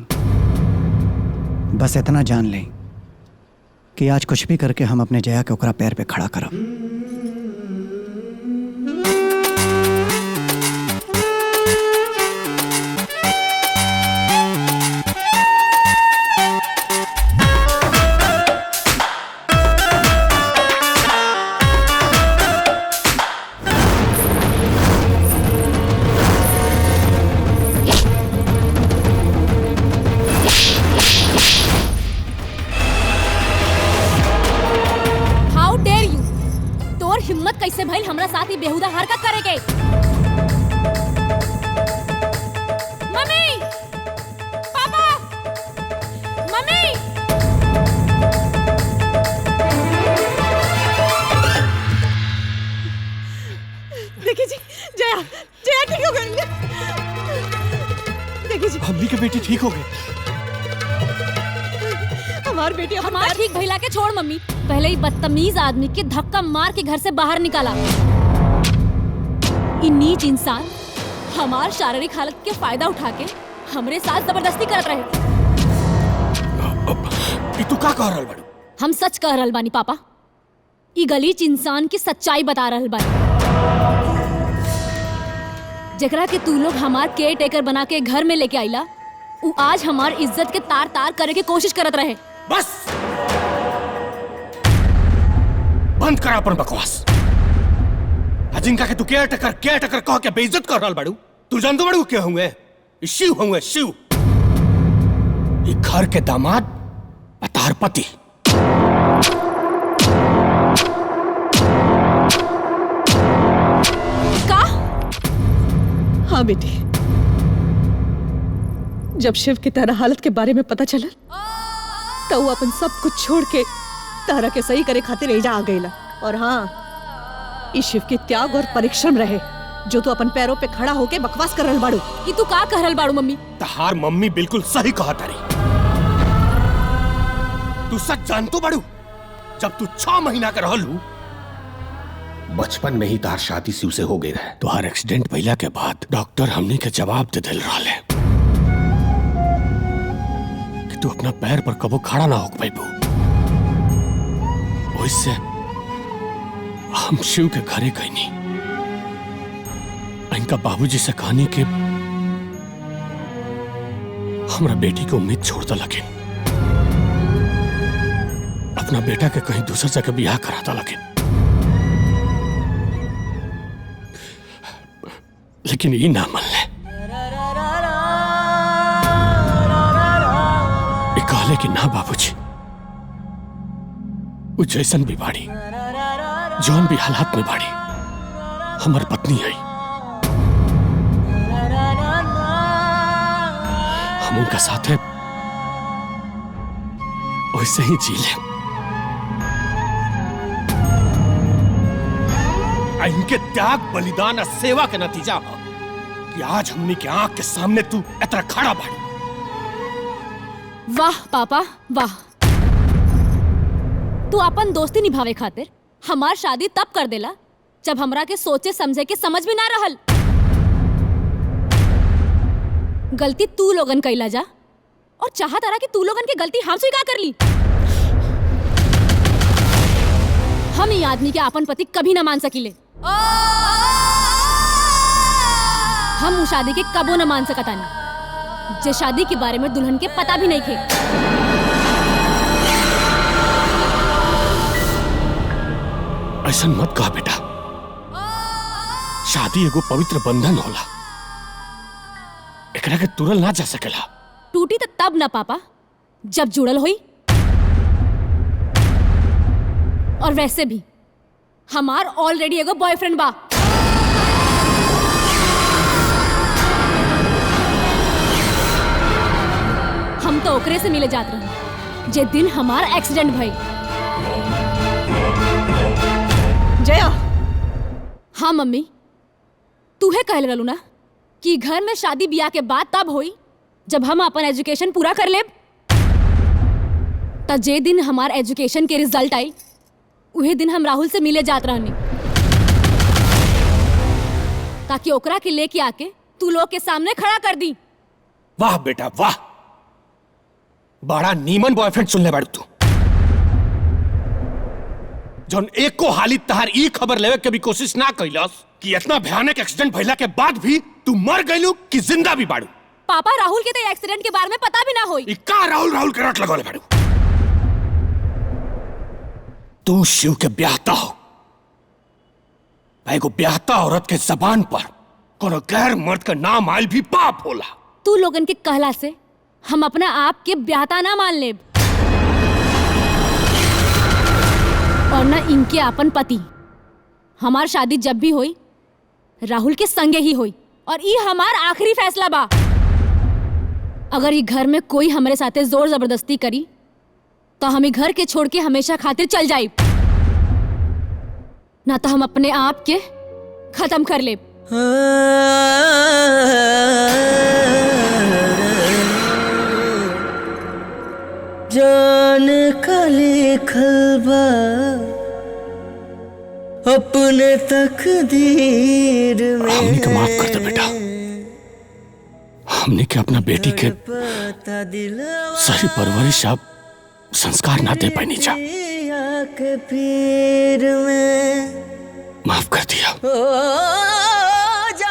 बस इतना जान लें कि आज कुछ भी करके हम अपने जया के ओकरा पैर पे खड़ा करब। कैसे भइल हमरा साथ ही बेहुदा हरकत करेके? मम्मी, पापा, मम्मी। देखिए जी, जया जया ठीक हो गई। देखिए जी, हमनी के बेटी ठीक हो गई। हमार बेटी हमार ठीक भइला के छोड़ मम्मी, पहले ही बदतमीज आदमी के धक्का मार के घर से बाहर निकाला। इन नीच इंसान हमार शारीरिक हालत के फायदा उठा के हमरे साथ जबरदस्ती करत रहे। तू का कह रहल बाड़ू? हम सच कह रहल बानी पापा। ई गलीच इंसान की सच्चाई बता रहल बानी, जेकरा के तू लोग हमार केयर टेकर बना के घर में लेके आइला, उ आज हमार इज्जत के तार तार करे के कोशिश करत रहे। बस बंद करा अपन बकवास। जिनका के तू केयर टेकर कह के बेइज्जत कर रहल बाड़ू, तू जानतो बाड़ू के होंगे? शिव होंगे, शिव। ये घर के दामाद अतार पति। का? हाँ बेटी, जब शिव की तारा हालत के बारे में पता चला तो वो अपन सब कुछ छोड़ के तारा के सही करे खातिर एजा आ गईला। और हाँ, इस शिव के त्याग और परिश्रम रहे जो तू अपन पैरों पे खड़ा होके बकवास कर रहल बाड़ू। कि तू का कह रहल बाड़ू मम्मी? तहार मम्मी बिल्कुल सही कहा तारी। तू सच जानतो बाड़ू, जब तू 6 महीना का रहलू, बचपन में ही तार शादी शिव से हो गई रहे। तुहार एक्सीडेंट भइला के बाद डॉक्टर हमनी के जवाब दे दिल रहले कि तू अपना पैर पर कबो खड़ा ना हो पाइबू। ओइसे हम शिव के घरे गईनी, इनका बाबूजी से कहानी के हमरा बेटी की उम्मीद छोड़ता लगे, अपना बेटा के कहीं दूसर जगह ब्याह कराता लगे। लेकिन ये ना मन ले, कहले कि ना बाबूजी, वो जैसन भी बाड़ी जौन भी हालात में बाड़ी हमार पत्नी है, हम उनका साथ है वैसे ही जी ले। इनके त्याग बलिदान और सेवा के नतीजा हो कि आज हमनी के आंख के सामने तू इतना खड़ा बाड़ी। वाह पापा वाह, तू अपन दोस्ती निभावे खातिर हमार शादी तब कर देला जब हमरा के सोचे समझे के समझ में ना रहल। गलती तू लोगन कैला जा और चाहत रहा कि तू लोगन की गलती हम स्वीकार कर ली। हम ये आदमी के अपन पति कभी ना मान सकीले। हम उस शादी के कबो न मान सकतानी जे शादी के बारे में दुल्हन के पता भी नहीं थे। ऐसा मत कहा बेटा, शादी एगो पवित्र बंधन होला, एकरा के तुरल ना जा सकेला। टूटी तो तब ना पापा जब जुड़ल हुई। और वैसे भी हमार ऑलरेडी एगो बॉयफ्रेंड बा। हम तो ओकरे से मिले जात रहे जे दिन हमार एक्सीडेंट भई। जया। हाँ मम्मी, तूहे कहले रहलू ना कि घर में शादी ब्याह के बाद तब होई जब हम अपन एजुकेशन पूरा कर लेब। त जे दिन हमार एजुकेशन के रिजल्ट आई उहे दिन हम राहुल से मिले जात रहनी ताकि ओकरा के लेके आके तू लोग के सामने खड़ा कर दी। वाह बेटा वाह, बड़ा नीमन बॉयफ्रेंड सुनले बाड़ू तू, जौन एक को हाली तहार ई खबर लेवे के भी कोशिश ना कैलस कि इतना भयानक एक्सीडेंट भइला के बाद भी तू मर गइलू कि जिंदा भी बाड़ू। पापा राहुल के तो एक्सीडेंट के बारे में पता भी ना होई। ई का राहुल राहुल के रट लगौले बाड़ू। तू शिव के ब्याहता हो, एगो ब्याहता औरत के जबान पर कोनो गैर मर्द का नाम आयल भी पाप होला। तू लोगन के कहला से हम अपना आप के ब्याहता ना मान लेब और न इनके अपन पति। हमार शादी जब भी होई राहुल के संगे ही होई और ये हमार आखिरी फैसला बा। अगर ये घर में कोई हमारे साथे जोर जबरदस्ती करी तो हम ये घर के छोड़ के हमेशा खातिर चल जाइब, ना तो हम अपने आप के खत्म कर लेब। जान का लिखलबा अपने तकदीर में। हमने के माफ कर दे बेटा, हमने के अपना बेटी के सही परवरिश अब संस्कार ना दे पानी जा, माफ कर दिया।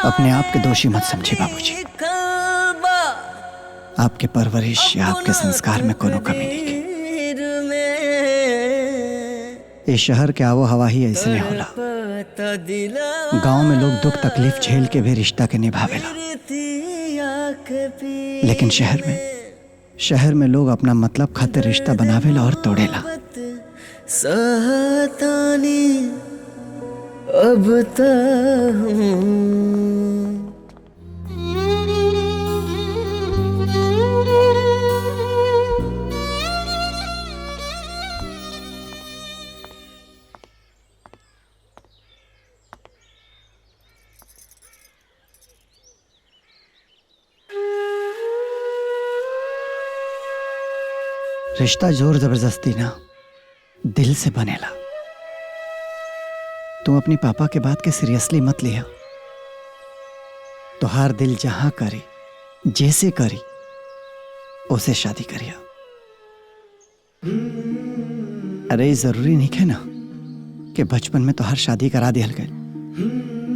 अपने आप के दोषी मत समझे बाबूजी, आपके परवरिश या आपके संस्कार में कोनो कमी नहीं की। इस शहर के आवो हवा ही ऐसे नहीं होला। गांव में लोग दुख तकलीफ झेल के भी रिश्ता के निभावेला, लेकिन शहर में लोग अपना मतलब खातिर रिश्ता बनावेला और तोड़ेला। सहतानी अब तक रिश्ता जोर जबरदस्ती ना दिल से बनेला। तुम अपनी पापा के बात के सीरियसली मत लिया। तुहार दिल जहां करी जैसे करी उसे शादी करिया। अरे जरूरी नहीं है ना कि बचपन में तुहार शादी करा दिया गई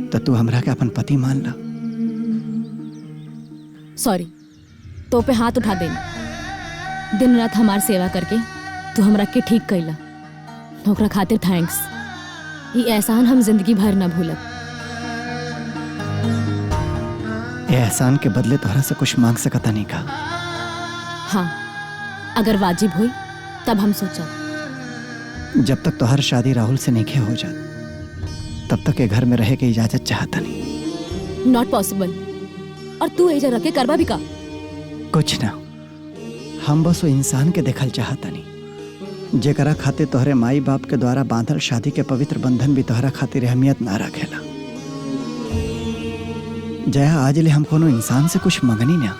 तो तू हमरा के अपन पति मान ला। सॉरी, तो पे हाथ उठा देना। दिन रात हमार सेवा करके तू हमरा के ठीक कैला, ओकरा खातिर थैंक्स। ये एहसान हम जिंदगी भर ना भूलब। ये एहसान के बदले तोहरा से कुछ मांग सकता नहीं का। हाँ, अगर वाजिब हुई तब हम सोचा। जब तक तोहर शादी राहुल से नहीं हो जात तब तक के घर में रहे के इजाजत चाहता नहीं। Not possible. और तू एजा रख के करबा भी का? कुछ ना, हम बस वो इंसान के देखल चाहता नहीं जेकरा खातिर तोहरे माई बाप के द्वारा बांधल शादी के पवित्र बंधन भी तोहरा खातिर अहमियत ना रखेला। जया, आज ले हम कोनो इंसान से कुछ मंगनी ना,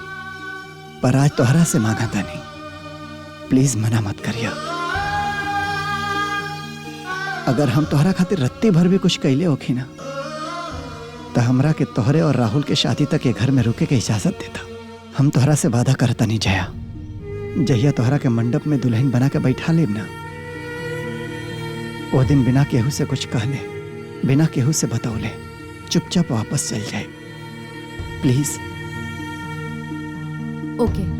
पर आज तोहरा से मांगा था नहीं। प्लीज मना मत करिया। अगर हम तोहरा खातिर रत्ती भर भी कुछ कैले होखी ना, तो हमरा के तोहरे और राहुल के शादी तक के घर में रुके के इजाजत देता। हम तोहरा से वादा करता नहीं जया, जहिया तोहरा के मंडप में दुल्हन बना के बैठा लेब ना, वो दिन बिना केहू से कुछ कहले, बिना केहू से बतौले चुपचाप वापस चल जाए। प्लीज। ओके।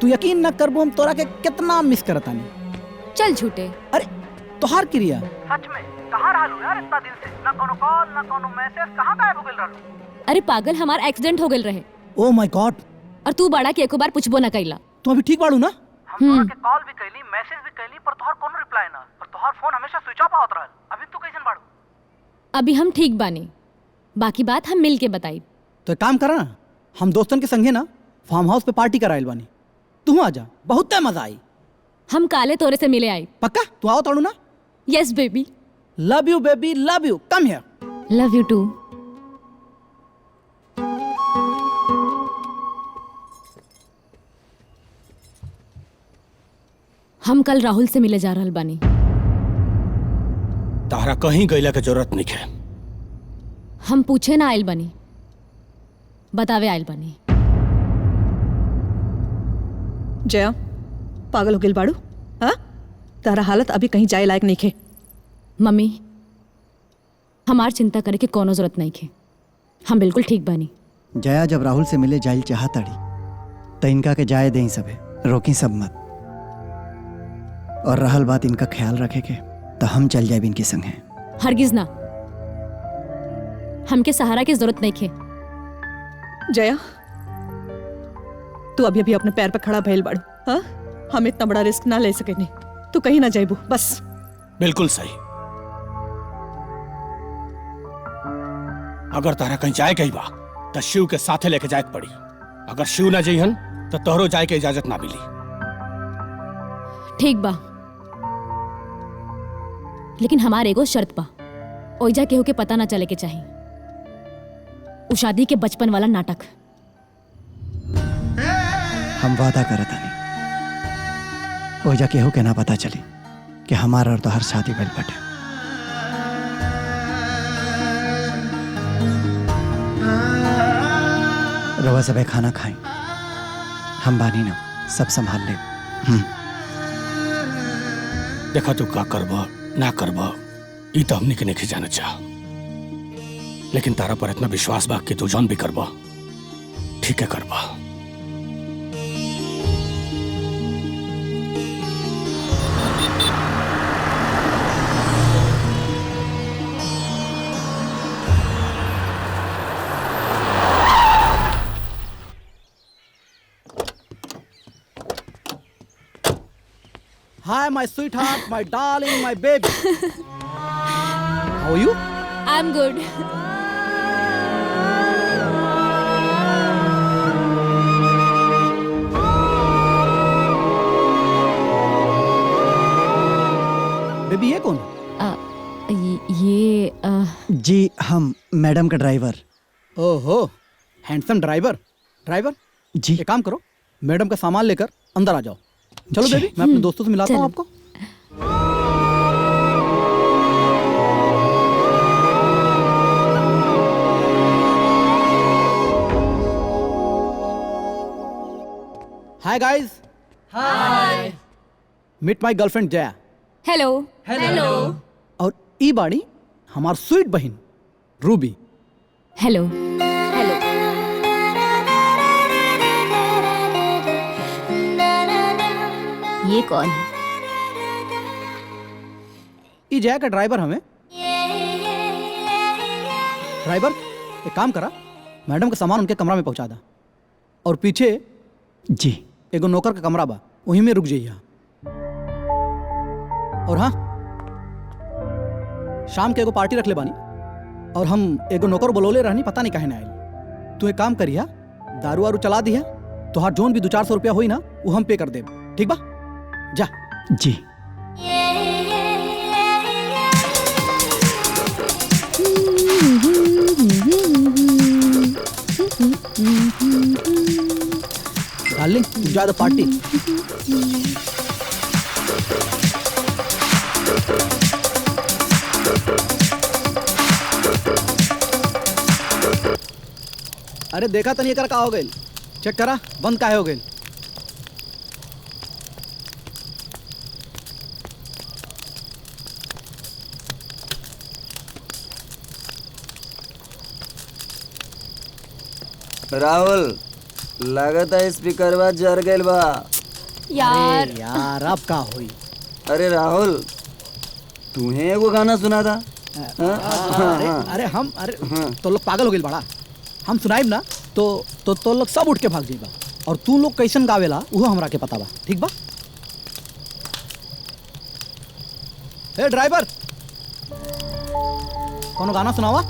तू यकीन न करबो हम तोरा के कितना मिस करतानी। चल झूठे। अरे तोहार क्रिया सच में कहाँ रहलू यार इतना दिन से? ना कोनो कॉल ना कोनो मैसेज, कहाँ गायब हो गेल रहलू? अरे पागल, हमार एक्सीडेंट हो गेल रहे। Oh my God. और तू बड़ा के एको बार पूछबो ना कैला। तू अभी ठीक बाड़ू ना? हम तोरा के कॉल भी कैली, मैसेज भी कैली, पर तोहार कोनो रिप्लाई ना, और तोहार फोन हमेशा स्विच ऑफ आवत रहल। अभी तू कैसन बाड़ू? अभी हम ठीक बानी, बाकी बात हम मिल के बताई। तो एक काम करा ना, हम दोस्तन के संगे ना फार्म हाउस पे पार्टी कराइल बानी, तू आ जा, बहुत मजा आई। हम काले तोरे से मिले आई। पक्का? तू आओ ताड़ू ना? Yes baby. Love you baby, love you, come here. Love you too. हम कल राहुल से मिले जा रहल बानी। तारा कहीं गईला के जरूरत नहीं है। हम पूछे ना आइल बानी, बतावे आइल बानी। जया, पागल हो गेल बाड़ू? हाँ, तारा हालत अभी कहीं जाए लायक नहीं खे। मम्मी, हमार चिंता करे के कोनो जरूरत नहीं खे, हम बिल्कुल ठीक बानी। जया जब राहुल से मिले जाइल चाहताड़ी तो इनका के जाए दें सबे, रोकी सब मत। और रहल बात इनका ख्याल रखे के, तो हम चल जाए इनके संग है। हरगिज ना, हमके सहारा की जरूरत नहीं खे। जया, तू अभी अभी अपने पैर पे खड़ा भइल बाड़ू। हाँ, हम इतना बड़ा रिस्क ना ले सके। नहीं, तू कहीं ना जाइबू, बस। बिल्कुल सही। अगर तारा कहीं जाए गई बा तो शिव के साथे लेके जाए पड़ी। अगर शिव ना जइहन तो तोहरो जाए के इजाजत ना मिली। ठीक बा, लेकिन हमार एगो शर्त बा, ओइजा केहू के पता ना चले के चाहिए। उ शादी के बचपन वाला नाटक। हम वादा करता नहीं, ओजा केहू के ना पता चली कि हमार और तोहर शादी भइल बाटे। रवा सबे खाना खाई, हम बानी ना, सब संभाल ले। देखा तू का करबा ना करबा ई तो हमनी के नहीं जाना चाह, लेकिन तारा पर इतना विश्वास बा कि तू जौन भी करबा ठीक है करबा। Hi, my sweetheart, my darling, my baby. How are you? I'm good. Baby, ये कौन? ये जी हम मैडम का ड्राइवर। ओहो, हैंडसम ड्राइवर। ड्राइवर जी, एक काम करो, मैडम का सामान लेकर अंदर आ जाओ। चलो बेबी, मैं अपने दोस्तों से मिलाता हूँ आपको। Hi guys. Hi. Meet my girlfriend Jaya. Hello. Hello. और ई बाड़ी हमार स्वीट बहन रूबी। हेलो। हेलो। ये कौन है? ये जया का ड्राइवर हमें। ड्राइवर एक काम करा, मैडम का सामान उनके कमरा में पहुंचा दा और पीछे जी एगो नौकर का कमरा बा, वहीं में रुक जाइए। और हाँ, शाम के एगो पार्टी रख ले बानी और हम एगो नौकर बोलोले रहनी, पता नहीं काहे ना आयल। तू एक काम करिया, दारू वारू चला दिया तो हर जोन भी 200-400 रुपया हुई ना वो हम पे कर देब, ठीक बा? जा। जी। डार्लिंग एंजॉय द पार्टी। अरे देखा तनी एकर का हो गइल, चेक करा बंद काहे हो गइल। राहुल लागत है स्पीकर बा जर गइल बा। यार अरे यार अब का होई। अरे राहुल तुम्हें एगो गाना सुना था। अरे हम तो लोग पागल हो गइल बड़ा। हम सुनाइब ना तो लोग सब उठ के भाग जाइबा और तू लोग कैसन गावेला वो हमरा के पता बा, ठीक बा? ए ड्राइवर कोनो गाना सुनावा।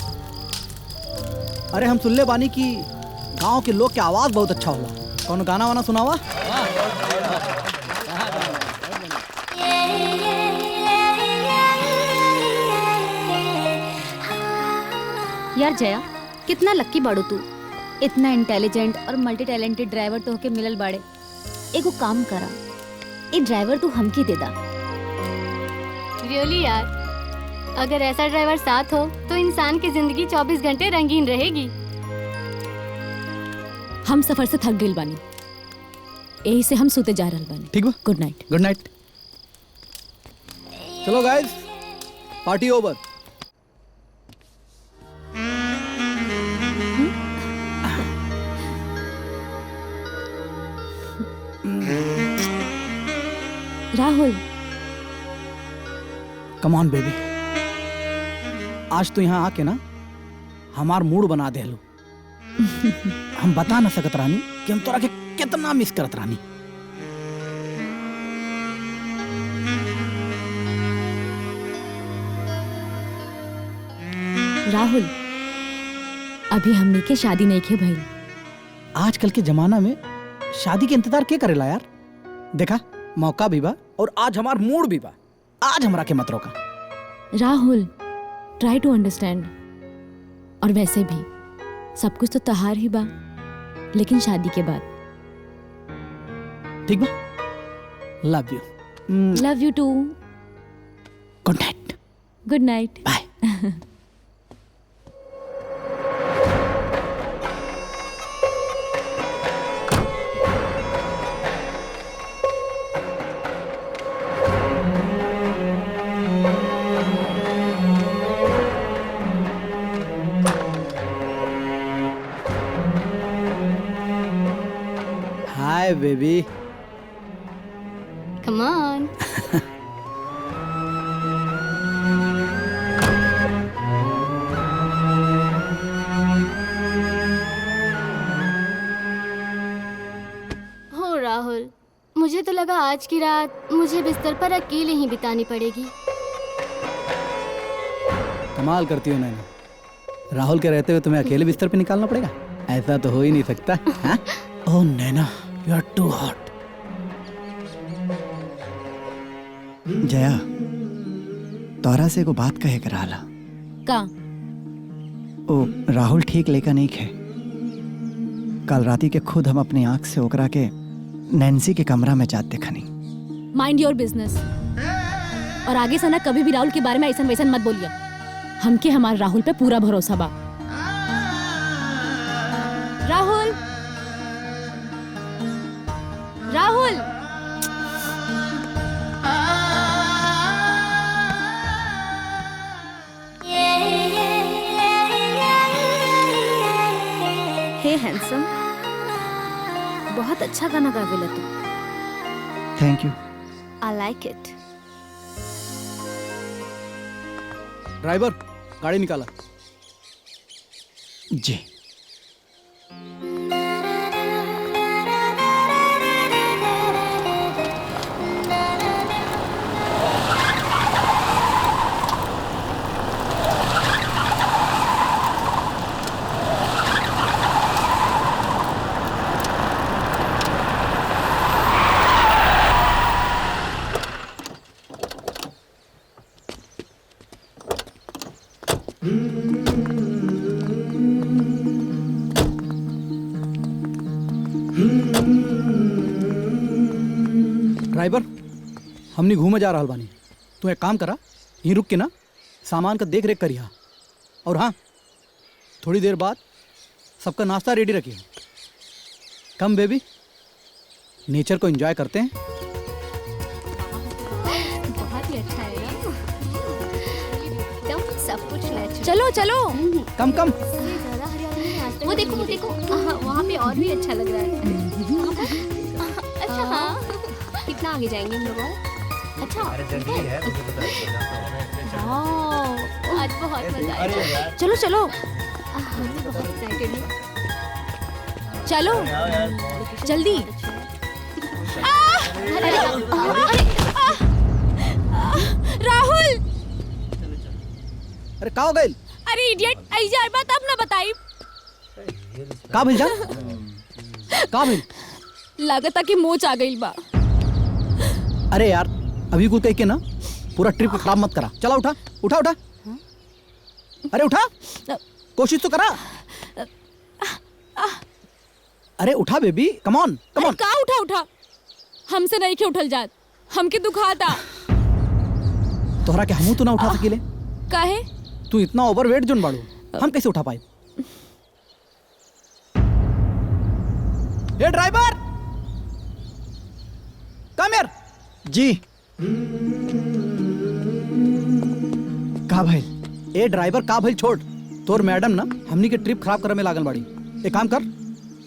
अरे हम सुनले बानी कि गांव के लोग के आवाज बहुत अच्छा होला, कोनो गाना वाना सुनावा। यार जया, कितना लक्की बाड़ू तू, इतना इंटेलिजेंट और मल्टी टैलेंटेड ड्राइवर तो होके मिलल बाड़े। एगो काम करा, ये ड्राइवर तू हमके दे दा। रियली यार, अगर ऐसा ड्राइवर साथ हो तो इंसान की जिंदगी 24 घंटे रंगीन रहेगी। हम सफर से थक गइल बानी, यही से हम सोते जा रहल बानी। ठीक बा, गुड नाइट। Good night. चलो guys, party over. Rahul come on baby, आज तो यहाँ आके ना हमार मूड बना दे लो। हम बता ना सकत रानी कि हम तोरा के कितना मिस करत रानी। राहुल अभी हमने के शादी नहीं के भइल। आजकल के जमाना में शादी के इंतजार के करेला यार। देखा मौका भी बा और आज हमार मूड भी बा, आज हमरा के मत रोका। Rahul try to understand. और वैसे भी सब कुछ तो तहार ही बा, लेकिन शादी के बाद। ठीक बा, love you. Love you too. Good night. Good night. Bye. Hi baby. Come on. हो राहुल, मुझे तो लगा आज की रात मुझे बिस्तर पर अकेले ही बितानी पड़ेगी। कमाल करती हो नैना, राहुल के रहते हुए तुम्हें अकेले बिस्तर पे निकालना पड़ेगा? ऐसा तो हो ही नहीं सकता। हाँ? Oh Naina, you are too hot. Jaya, तोरा से एगो बात कहे कर रहा। का? ओ राहुल ठीक लेकर नहीं खे। कल राती के खुद हम अपनी आंख से ओकरा के नैन्सी के कमरा में जाते खनी। Mind your business. और आगे से ना कभी भी राहुल के बारे में ऐसा वैसा मत बोलिए। हमके हमारे राहुल पे पूरा भरोसा बा। राहुल, राहुल, हे हैंडसम, बहुत अच्छा गाना गावेला तू। Thank you. I like it. Driver गाड़ी निकाला। जी। ड्राइवर हमनी घूमे जा रहल बानी, तू एक काम करा, यहीं रुक के ना सामान का देख रेख करिहा। और हाँ, थोड़ी देर बाद सबका नाश्ता रेडी रखिए। कम बेबी, नेचर को एंजॉय करते हैं। बहुत ही अच्छा है ना, एकदम सब कुछ नेचुरल। चलो चलो। कम कम। वो देखो वहाँ पे और भी अच्छा लग रहा है। अच्छा हाँ, कितना आगे जाएंगे हम लोग? अच्छा आज बहुत मजा आया। चलो चलो मैं बहुत एक्साइटेड हूँ। चलो जल्दी। राहुल, अरे का हो गइल? अरे इडियट, ऐजा बात अब ना बताई। का भइल जान? का भइल? लागता कि मोच आ गइल बा। अरे यार, अभी कुछ कह के ना पूरा ट्रिप खराब मत करा। चला उठा उठा उठा। अरे उठा, कोशिश तो करा। अरे उठा baby, come on come on. का उठा उठा, हमसे नहीं के उठल जात, हमके दुखाता। तोहरा के हमू तो ना उठा सकीले। काहे? तू इतना ओवरवेट जोन बाड़ू, हम कैसे उठा पाए? ए ड्राइवर, कम हियर। जी। का भाई? ए ड्राइवर का भाई छोड़। तोर मैडम ना हमनी के ट्रिप खराब करे में लागल बाड़ी। एक काम कर,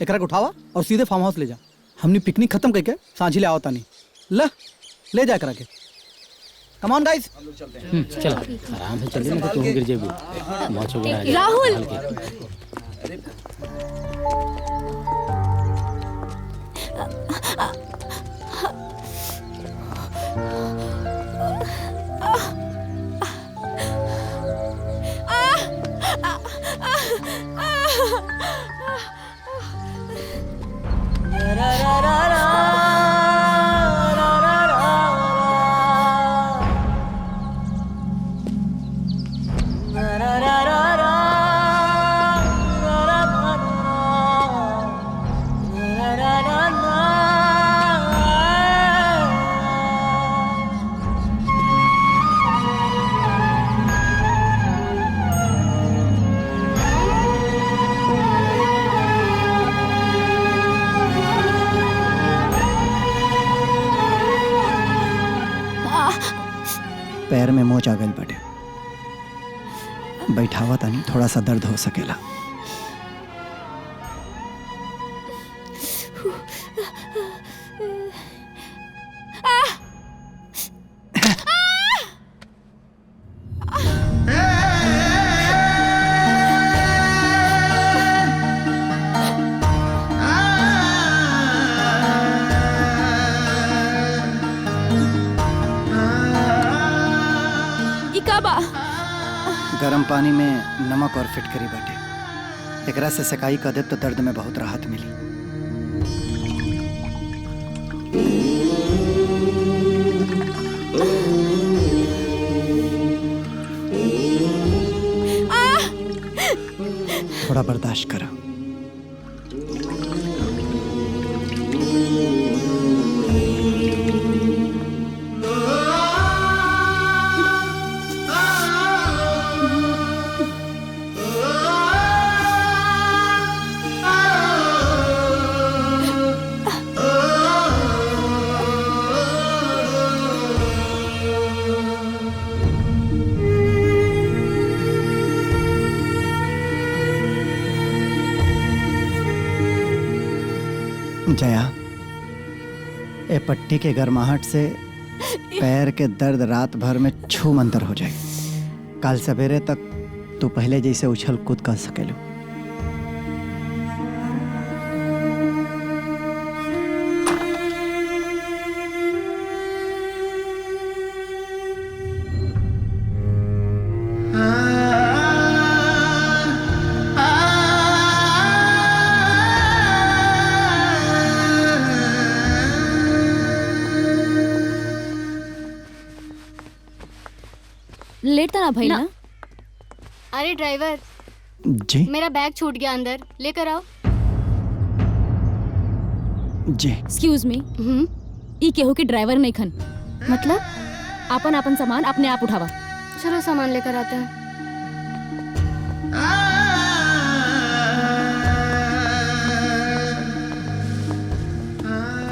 एकरा के उठावा और सीधे फार्म हाउस ले जा। हमनी पिकनिक खत्म करके सांझी ले आवता नहीं। ले जा एकरा के। Come on guys. चलो आराम से चलिए, ना तो गिर जाएगी। मौज वगैरह आ जाएगी। राहुल, पैर में मोच आ गई बटे, बैठावा तानी थोड़ा सा दर्द हो सकेला। गर्म पानी में नमक और फिटकरी बाटे, एकरा से सेकाई कर दे तो दर्द में बहुत राहत मिली। थोड़ा बर्दाश्त करो। जया, ए पट्टी के गर्माहट से पैर के दर्द रात भर में छू मंतर हो जाए। कल सवेरे तक तू पहले जैसे उछल कूद कर सकेलू। लेट था ना भाई ना? अरे ड्राइवर जी मेरा बैग छूट गया अंदर, लेकर आओ। जी एक्सक्यूज मी, ई केहू के ड्राइवर नहीं खन। मतलब? अपन अपन सामान अपने आप उठावा। चलो सामान लेकर आते हैं।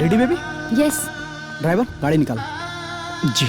Ready baby? यस। ड्राइवर गाड़ी निकालो। जी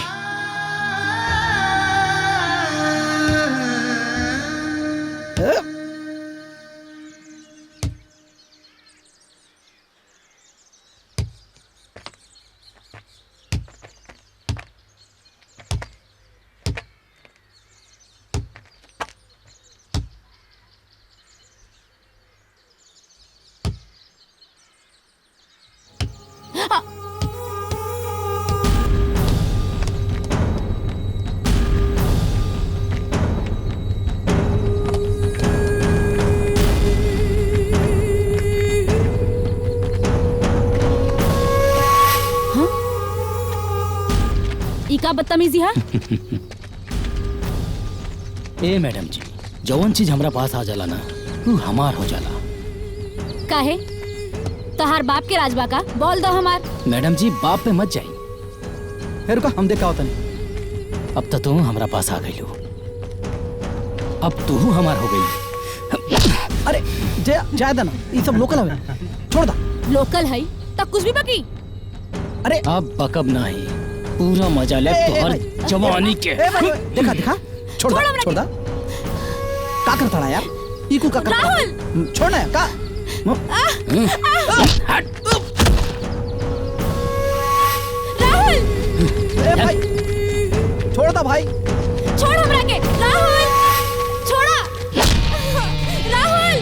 का बदतमीजी है? ए मैडम जी, जवन चीज हमरा पास आ जाला ना वो हमार हो जाला। काहे? तोहार बाप के राजबा का बोल दो हमार। मैडम जी बाप पे मत जाई। रुका हम देखा होता नहीं। अब तो तू हमरा पास आ गई हो, अब तू हमार हो गई। अरे जाए ना, ये सब लोकल है, छोड़ दा। लोकल है तब कुछ भी बाकी। अरे अब बकब नहीं, पूरा मजा ले तोहर जवानी के। देखा देखा, छोड़ दा। का करता है यार? इको का करता? राहुल छोड़ना है का? राहुल भाई छोड़ दा भाई। छोड़ हमरा के। राहुल छोड़ा। राहुल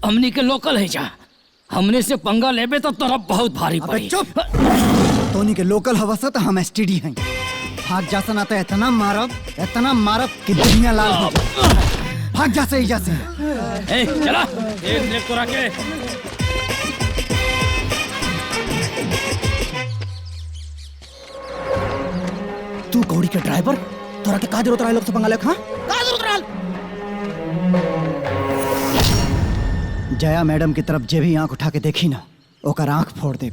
हमनी के लोकल है जा, हमने से पंगा लेबे तो तोरा बहुत भारी पड़ी। चुप। तोनी के लोकल हवसा तो हम एसटीडी हैं। भाग जा सना तो इतना मारब कि दुनिया लाल हो जाए। भाग जा से जा से। ए चला, एक देख तोरा के। तू कौड़ी के ड्राइवर तोरा के का जरूरत रहा लोग से पंगा ले हां का जरूरत रहा जया मैडम की तरफ जे भी आंख उठा के देखी ना ओकर आंख फोड़ दे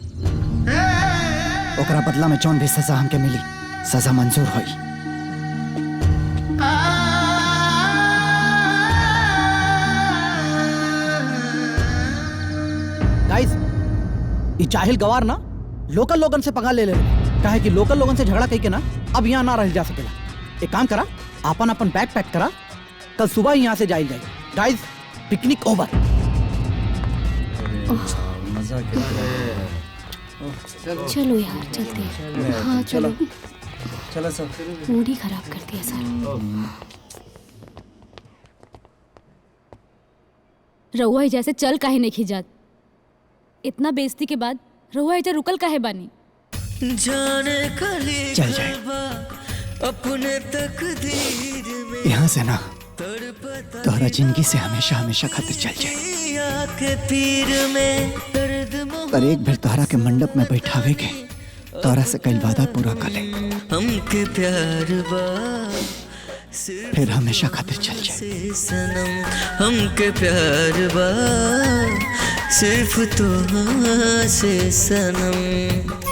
ओकरा बदला में जौन भी सजा हमके मिली सजा मंजूर होई गाइस ये जाहिल गवार ना लोकल लोगन से पंगा ले ले काहे कि लोकल लोगन से झगड़ा कई के ना अब यहाँ ना रह जा सकेला। एक काम करा अपन अपन बैग पैक करा कल सुबह ही यहाँ से जाई जाए। Guys picnic over. मजा चलो यार चलते हैं। हाँ चलो चलो सब मूड ही खराब कर दिया सर। रहुआ ही जैसे चल काहे नहीं खिजात इतना बेइज्जती के बाद रहुआ इधर रुकल काहे बानी जाने खाली चल जाए अपने तकदीर में यहाँ से ना तोहरा जिंदगी से हमेशा हमेशा खातिर चल जाए के पीर में दर्द पर एक बार तोहरा के मंडप में बैठावे के तोहरा से कई वादा पूरा कर ले हमके प्यार बा फिर हमेशा खातिर चल जाए सनम हमके प्यार बा सिर्फ तो से सनम।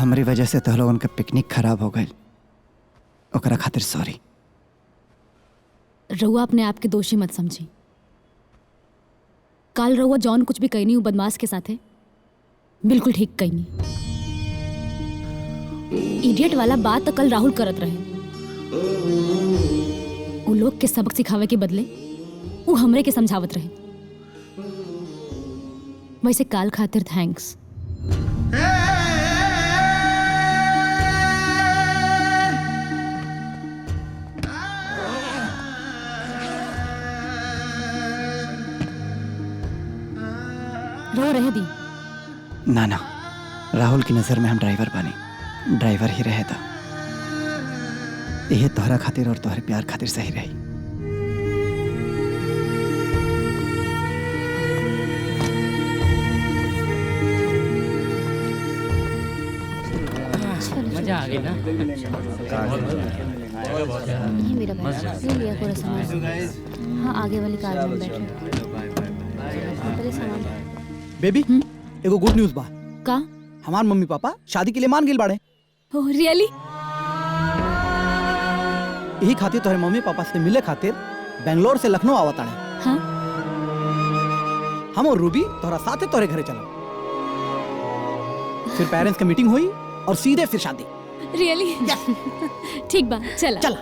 हमारी वजह से तो लोगन का पिकनिक खराब हो गई ओकरा खातिर सॉरी। रहुआ अपने आप के दोषी मत समझी काल रहुआ जॉन कुछ भी कहनी हूँ बदमाश के साथ है बिल्कुल ठीक कहनी इडियट वाला बात तो कल राहुल करत रहे वो लोग के सबक सिखावे के बदले वो हमरे के समझावत रहे वैसे काल खातिर थैंक्स। रो रहे दी ना ना राहुल की नजर में हम ड्राइवर बने ड्राइवर ही रहे था यह तोहरा खातिर और तोहरे प्यार खातिर सही रही। मजा आ गई ना ये मेरा बैग ले लिया पूरा सामान। हाँ आगे वाली कार में बैठो पहले सामान। बेबी एगो गुड न्यूज़ बा का हमार मम्मी पापा शादी के लिए मान गेल बाड़े। ओह रियली यही खातिर तोहरे मम्मी पापा से मिले खातिर बेंगलोर से लखनऊ आवत आड़े। हाँ हम और रूबी तोहरा साथे तोहरे घरे चला फिर पेरेंट्स की मीटिंग हुई और सीधे फिर शादी। रियली ठीक बा चला चला।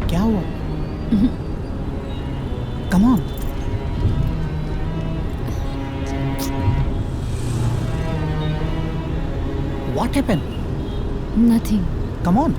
क्या हुआ? Come on. What happened? Nothing. Come on.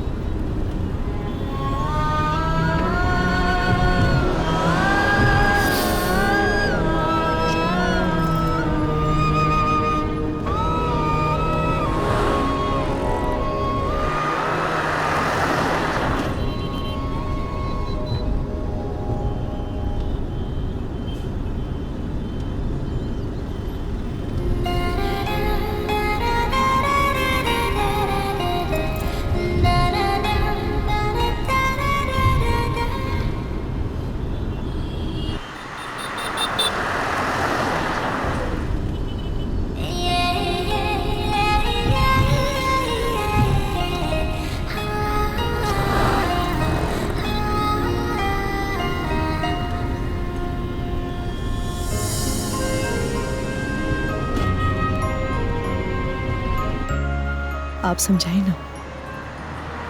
आप समझाए ना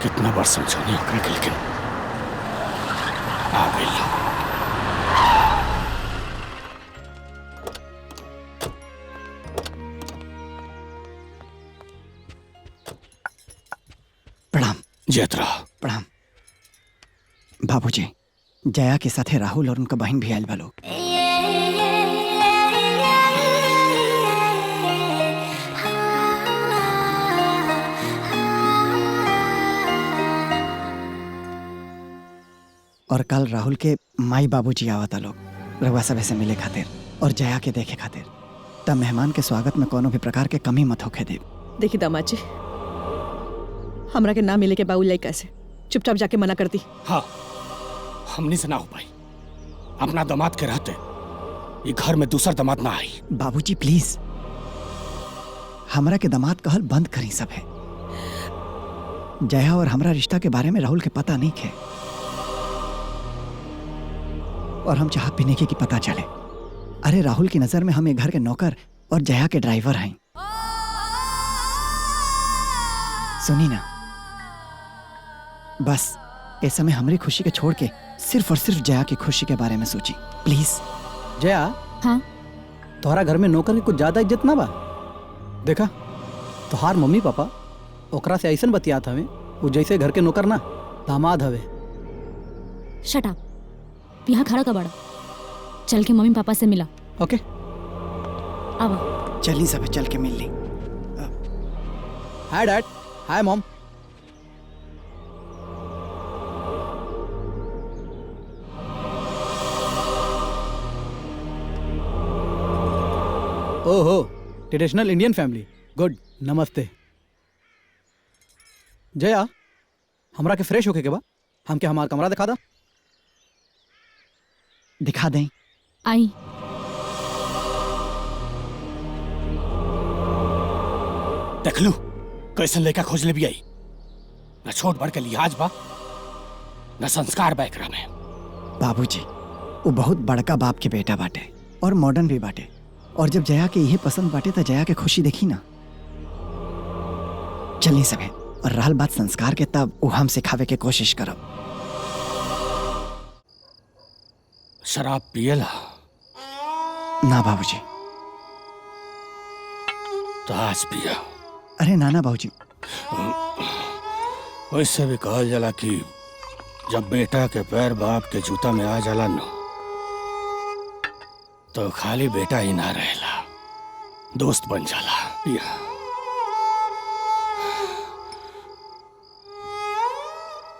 कितना बार समझाने होकर के लेकिन आ गई। प्रणाम। जयत रहा। प्रणाम बाबूजी जया के साथे राहुल और उनका बहन भी आयल बा लोग। और कल राहुल के माई बाबूजी आवता लोग रउआ सब से मिले खातिर और जया के देखे खातिर। तब मेहमान के स्वागत में कोनो भी प्रकार के कमी मत होखे दे। देखी दामाद जी, हमरा के ना मिले के बाबू लड़का से चुपचाप जाके मना कर दी। हाँ, हमनी से ना हो पाई। अपना दामाद के रहते ये घर में दूसरा दामाद ना आई। बाबूजी प्लीज हमरा के दामाद कहल बंद करी सब है। जया और हमरा रिश्ता के बारे में राहुल के पता नहीं है और हम चाह पीने की पता चले। अरे राहुल की नजर में हम एक घर के नौकर और जया के ड्राइवर हैं। सुनी ना, बस इस समय हमारी खुशी के छोड़ के सिर्फ और सिर्फ जया की खुशी के बारे में सोची प्लीज। जया, हाँ तोहरा घर में नौकर की कुछ ज्यादा इज्जत ना बा। देखा तोहार मम्मी पापा ओकरा से ऐसन बतियात हवे वो जैसे घर के नौकर ना दामाद हवे। शट अप, यहाँ खड़ा का बड़ा, चल के मम्मी पापा से मिला। ओके अब चली सब चल के मिल ली। हाय डैड, हाय मॉम। ओहो, ट्रेडिशनल इंडियन फैमिली, गुड। नमस्ते। जया, हमरा के फ्रेश होके के बा, हमके हमार कमरा दिखा दा। दिखा दें। आई देख लू कैसन लड़का खोज ले भी आई। न छोट बड़ के लिहाज बा न संस्कार बा एकरा में। बाबूजी वो बहुत बड़का बाप के बेटा बाटे और मॉडर्न भी बाटे। और जब जया के यही पसंद बाटे तो जया के खुशी देखी ना। चलिए सबे, और रहल बात संस्कार के तब वो हम सिखावे के कोशिश करब। शराब पियला ना बाबूजी। तो आज पिया। अरे नाना बाबूजी। वैसे भी कहल जाला कि जब बेटा के पैर बाप के जूता में आ जाला न तो खाली बेटा ही ना रहेला, दोस्त बन जाला। पिया।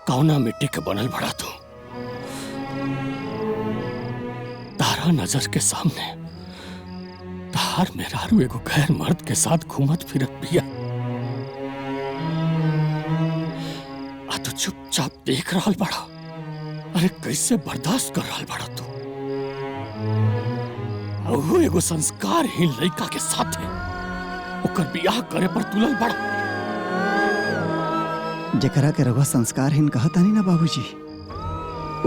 कौना मिट्टी के बनल बड़ा तू। तारा नजर के सामने तार मेहरारू एगो गैर मर्द के साथ घूमत फिरत पिया। आ तू चुपचाप देख रहल बड़ा। अरे कैसे बर्दाश्त कर रहल बड़ा तू। वो एगो संस्कारहीन लड़का के साथ है ओकर बियाह करे पर तुलल बड़ा। जेकरा के रघुआ संस्कारहीन कहता नहीं ना बाबूजी,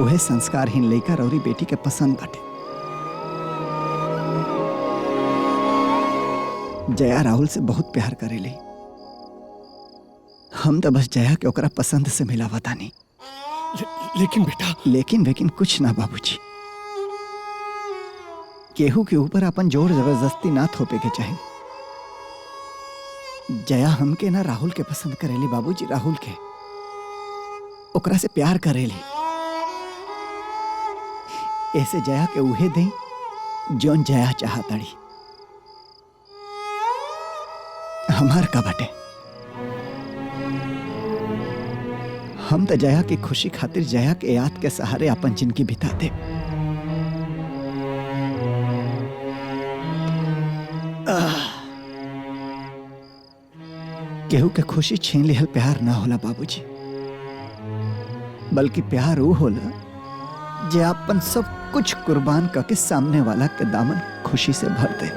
उहे संस्कारहीन लड़का रौरी बेटी के पसंद बाटे। जया राहुल से बहुत प्यार करेली। हम तो बस जया के ओकरा पसंद से मिलावा तानी। लेकिन बेटा। लेकिन कुछ ना बाबूजी। केहू के ऊपर अपन जोर जबरदस्ती ना थोपे के चाहे। जया हमके ना राहुल के पसंद करेली बाबूजी, राहुल के ओकरा से प्यार करेली। ऐसे जया के उहे दे जोन जया चाहताड़ी। हमार का बटे। हम तो जया की खुशी खातिर जया के याद के सहारे अपन जिंदगी बिता दे। केहू के खुशी छीन लिहल प्यार ना होला बाबूजी, बल्कि प्यार वो होला जे अपन सब कुछ कुर्बान करके सामने वाला के दामन खुशी से भर दे।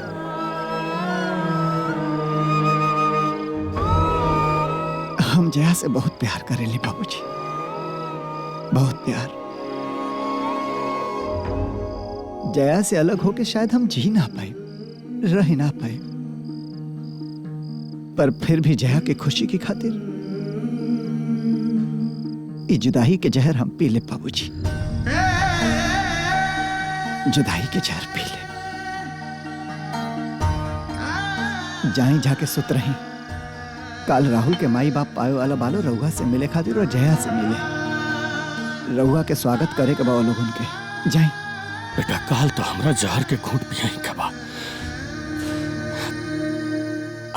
हम जया से बहुत प्यार करेली बाबूजी, बहुत प्यार। जया से अलग होके शायद हम जी ना पाए, रह ना पाए, पर फिर भी जया की खुशी की खातिर ये जुदाई के जहर हम पी ले बाबूजी। जुदाई के जहर पी ले। जाए जाके सुत रही। काल राहुल के माई बाप पाए वाला बालो रउआ से मिले खातिर और जया से मिले। रउआ के स्वागत करे के बा लोगन के। जाई बेटा काल तो हमरा जहर के घूंट पियाई के बा,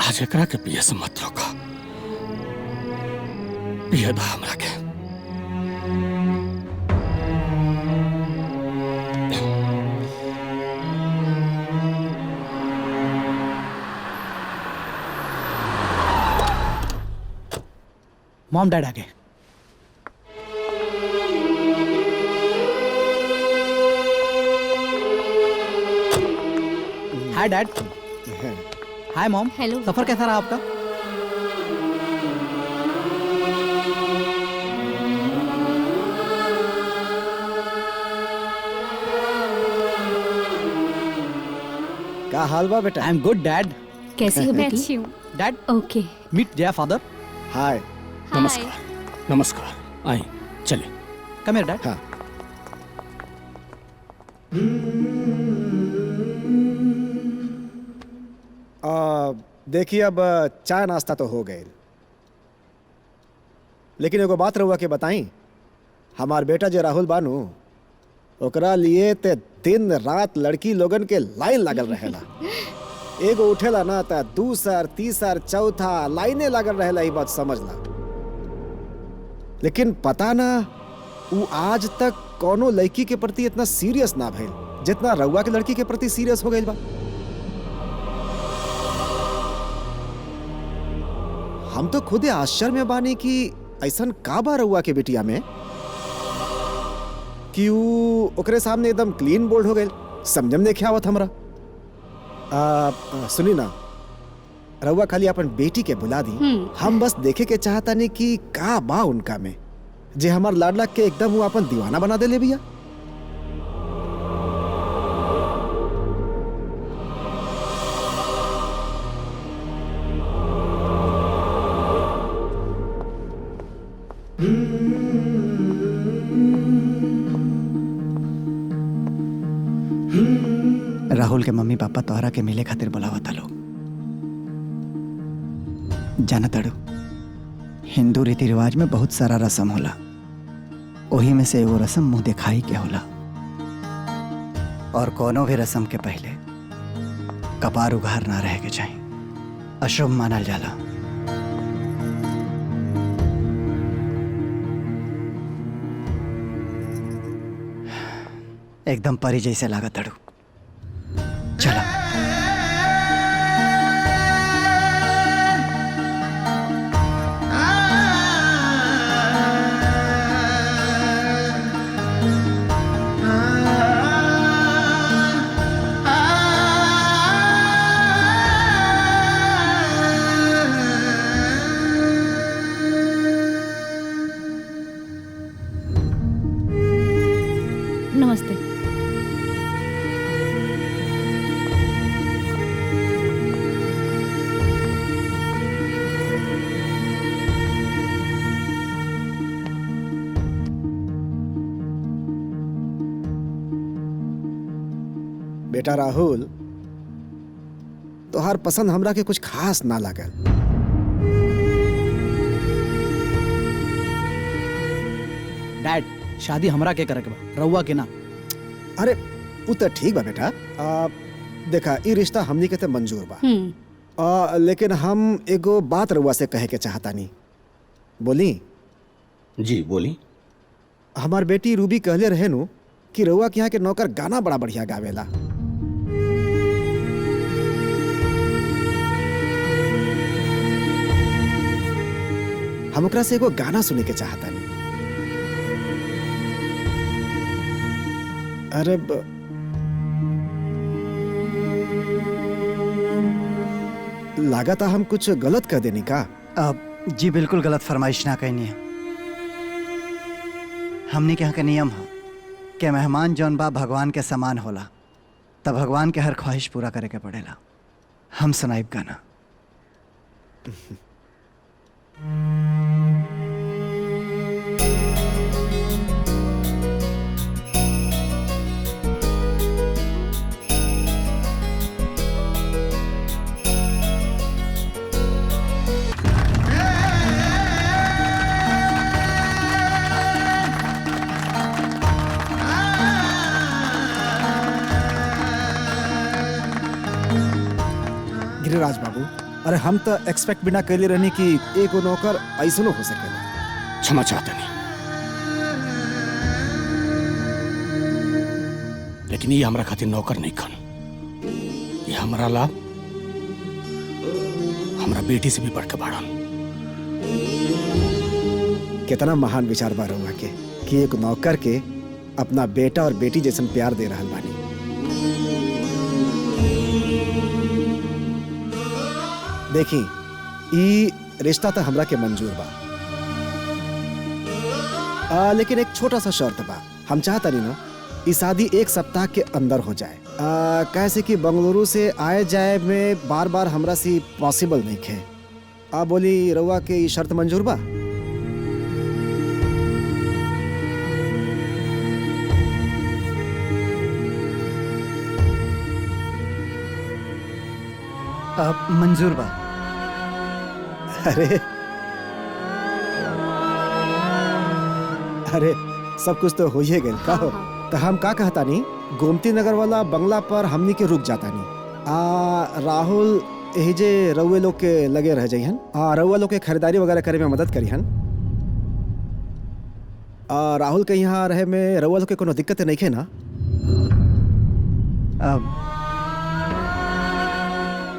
आज एकरा के पिए से मत रोका, पिए दा हमरा के। मॉम डैड आगे। Hi dad. Hi mom. Hello. सफर कैसा रहा आपका? का हाल बा बेटा? I am good dad. कैसी हो मैं बेटी? अच्छी हूँ। Dad okay. Meet Jaya father. Hi. नमस्कार नमस्कार, आए चले। Come here dad. हाँ। देखिए अब चाय नाश्ता तो हो गए, लेकिन एगो बात रहुआ के बताई, हमार बेटा जो राहुल बानू ओकरा लिए ते दिन रात लड़की लोगन के लाइन लागल रहेला। एगो उठेला ना त दूसर तीसर चौथा लाइने लागल रहेला, ई बात समझला। लेकिन पता ना वो आज तक कोनो लड़की के प्रति इतना सीरियस ना भइल जितना रउआ के लड़की के प्रति सीरियस हो गइल बा। हम तो खुदे आश्चर्य में बानी कि ऐसन का बा रउआ के बिटिया में कि वो ओकरे सामने एकदम क्लीन बोल्ड हो गए। समझम नहीं आवत हमरा। सुनी ना, रउआ खाली अपन बेटी के बुला दी, हम बस देखे के चाहता नहीं कि का बा उनका में जे हमार लाडला के एकदम वो अपन दीवाना बना दे ले भैया। राहुल के मम्मी पापा तोहरा के मिले खातिर बुलावता लोग। जाना तड़ू, हिंदू रीति रिवाज में बहुत सारा रस्म होला, वही में से एगो रस्म मुंह दिखाई के होला। और कोनो भी रस्म के पहले कपार उघार ना रहे के चाहिए, अशुभ मानल जाला। एकदम परी जैसे लागत तड़ू। चला। नमस्ते। बेटा राहुल, तोहार पसंद हमरा के कुछ खास ना लागल। डैड, शादी हमरा के करे के बा, रउआ के ना। अरे वो तो ठीक बा बेटा। देखा ई रिश्ता हमनी के तो मंजूर बा। लेकिन हम एगो बात रउआ से कहे के चाहता नहीं। बोली? जी बोली। हमार बेटी रूबी कहले रहे नु कि रउआ के यहाँ के नौकर गाना बड़ा बढ़िया गावेला। हम ओकरा से एगो गाना सुने के चाहता नहीं। अरे लागता हम कुछ गलत कर देनी का? जी बिल्कुल गलत फरमाइश ना कहनी है। हमने के यहाँ के नियम है कि मेहमान जौन बा भगवान के समान होला, तब भगवान के हर ख्वाहिश पूरा करे के पड़ेला। हम सुनाइब गाना। सॉरी राज बाबू, अरे हम तो एक्सपेक्ट बिना कैले रहनी कि एक नौकर ऐसनो हो सकेला। क्षमा चाहते नहीं, लेकिन ये हमरा खातिर नौकर नहीं खन, ये हमारा लाभ हमरा बेटी से भी बढ़ के बाड़न। कितना महान विचार बा रहुआ के कि एक नौकर के अपना बेटा और बेटी जैसन प्यार दे रहल बानी। देखी ई रिश्ता तो हमरा के मंजूर बा, लेकिन एक छोटा सा शर्त बा। हम चाहता नहीं ना ई शादी 1 सप्ताह के अंदर हो जाए, कैसे कि बंगलुरु से आए जाए में बार बार हमरा से पॉसिबल नहीं है। बोली रउआ के ई शर्त मंजूर बा? मंजूर बा। अरे सब कुछ तो हो ही गए का हो। तो हम का कहता नहीं, गोमती नगर वाला बंगला पर हमनी के रुक जाता नहीं। राहुल यही जे रउए लोग के लगे रह जाइहन, रउआ लोग के खरीदारी वगैरह करे में मदद करिहन। राहुल के यहाँ रहे में रउआ लोग के कोनो दिक्कत नहीं है ना?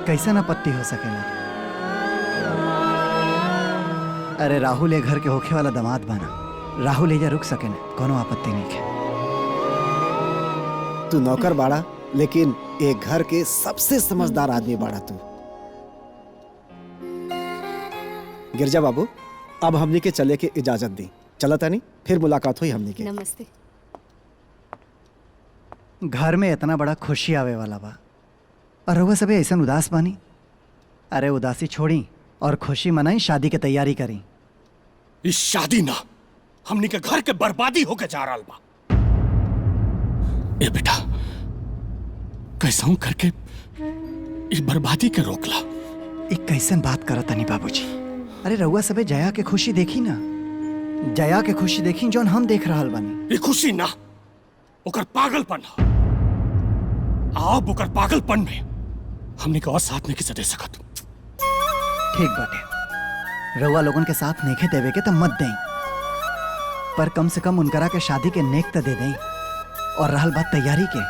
कैसे ना पत्ती हो सकेला। अरे राहुल ये घर के होखे वाला दामाद बना, राहुल एजा रुक सके ना, कोनो आपत्ति नहीं है। तू नौकर बाड़ा, लेकिन एक घर के सबसे समझदार आदमी बाड़ा तू। गिरजा बाबू, अब हमनी के चले के इजाजत दी। चलता नहीं, फिर मुलाकात हुई हमनी के। नमस्ते। घर में इतना बड़ा खुशी आवे वाला बा और रउआ सबे ऐसा उदास बानी। अरे उदासी छोड़ी और खुशी मनाई, शादी की तैयारी करी। इस शादी ना हमनी के घर के बर्बादी होके जा रहा बा। ए बेटा, कैसा करके इस बर्बादी के रोकला। एक कैसन बात करत तनी बाबूजी। अरे रउआ सबे जया के खुशी देखी ना, जया के खुशी देखी जौन हम देख रहल बानी। ये खुशी ना, ओकर पागलपन। आप ओकर पागलपन में हमने के और साथ नहीं दे सकत। ठीक बाटे, रउआ लोगन के साथ नेखे देवे के तो मत दें, पर कम से कम उनकरा के शादी के नेक तो दे दें। और रहल बात तैयारी के,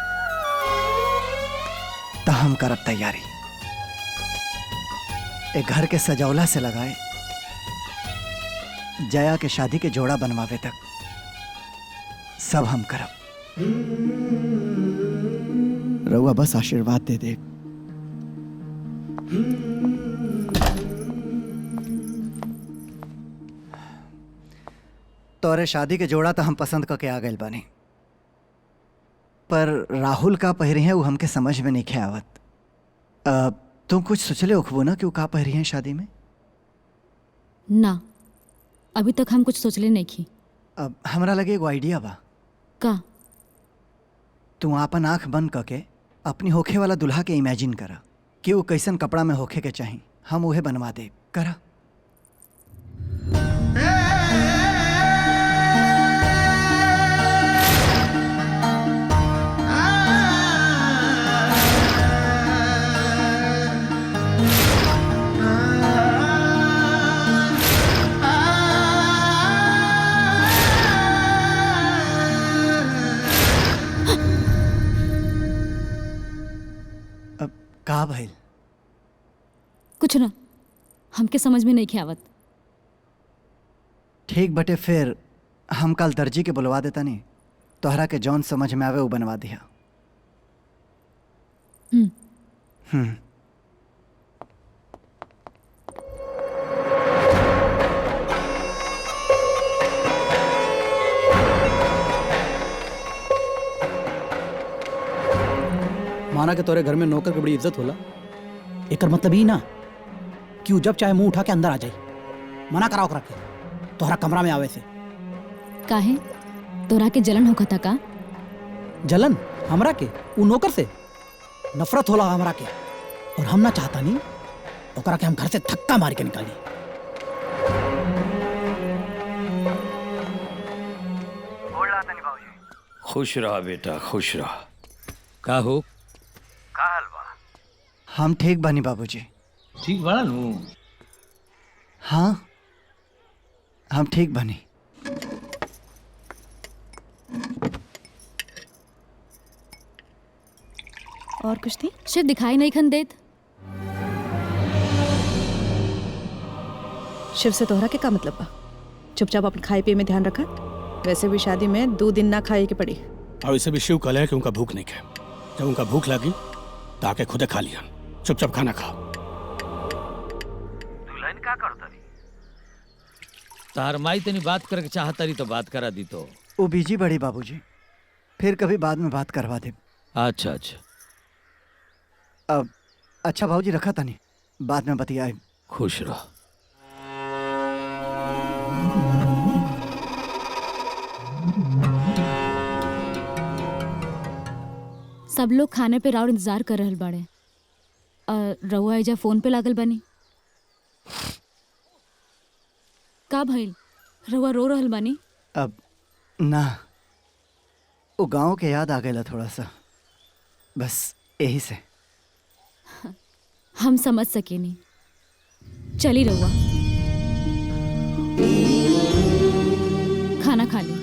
तो हम करब तैयारी। एक घर के सजौला से लगाए जया के शादी के जोड़ा बनवावे तक सब हम करब। रउआ बस आशीर्वाद दे दे। तोरे शादी के जोड़ा तो हम पसंद करके आ गए बानी, पर राहुल का पहिरी है वो हमके समझ में नहीं आवत। तुम कुछ सोचले उखबो ना कि वो का पहिरी है शादी में? ना, अभी तक हम कुछ सोचले नहीं की। अब हमरा लगे एगो आइडिया बा। का? तू आपन आंख बंद करके अपनी होखे वाला दुल्हा के इमेजिन करा कि वो कैसन कपड़ा में होखे के चाही, हम उहे बनवा दे। करा। का भइल? कुछ ना, हमके समझ में नहीं आवत। ठीक बटे, फिर हम कल दर्जी के बुलवा देता नहीं, तोहरा के जौन समझ में आवे वो बनवा दिया। माना कि तोरे घर में नौकर की बड़ी इज्जत होला, एकर मतलब ही ना कि वो जब चाहे मुंह उठा के अंदर आ जाए। मना कराओ करा के तोहरा कमरा में आवे से। काहे? तोरा के जलन होखता का? जलन हमरा के? वो नौकर से नफरत होला हमरा के, और हम ना चाहता नहीं ओकरा के हम घर से धक्का मार के निकाली। खुश रहा बेटा, खुश रहा। का हो? हम ठीक बानी बाबूजी। ठीक बड़ा नू? हाँ हम ठीक बनी। और कुछ थी? शिव दिखाई नहीं खन देत। शिव से तोहरा के का मतलब बा? चुपचाप अपन खाए पिए में ध्यान रखा। वैसे भी शादी में 2 दिन ना खाए के पड़ी। और इसे भी शिव कहले है कि उनका भूख नहीं है। जब उनका भूख लगी तो आके खुदे खा लिया। चुपचाप खाना खाओ। दुल्हन का करता रही? तार माई तनी बात करके चाहता रही तो बात करा दी तो। वो बीजी बड़ी बाबूजी, फिर कभी बाद में बात करवा दे। अच्छा अच्छा। अब अच्छा भाऊजी रखा था नहीं, बाद में बतियाए। खुश रहो। सब लोग खाने पे राउर इंतजार कर रहल बाड़े। रहुआ एजा फोन पे लागल बनी। का भइल? रहुआ रो रहल बानी? अब ना, वो गांव के याद आ गया थोड़ा सा, बस यही से। हम समझ सके नहीं। चली रहुआ, खाना खा ली।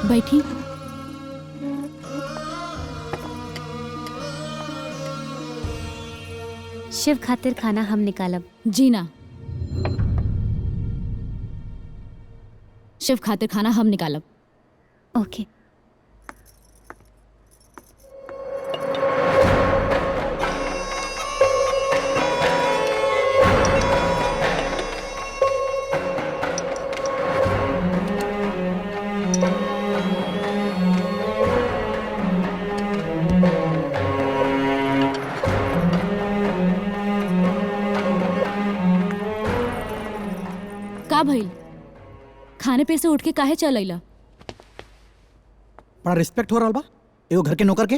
बैठी। शिव खातिर खाना हम निकालब। जी ना, शिव खातिर खाना हम निकालब। ओके। का भइल? खाने पे से उठ के काहे चल अइला? बड़ा रिस्पेक्ट हो रहा बा एगो घर के नौकर के।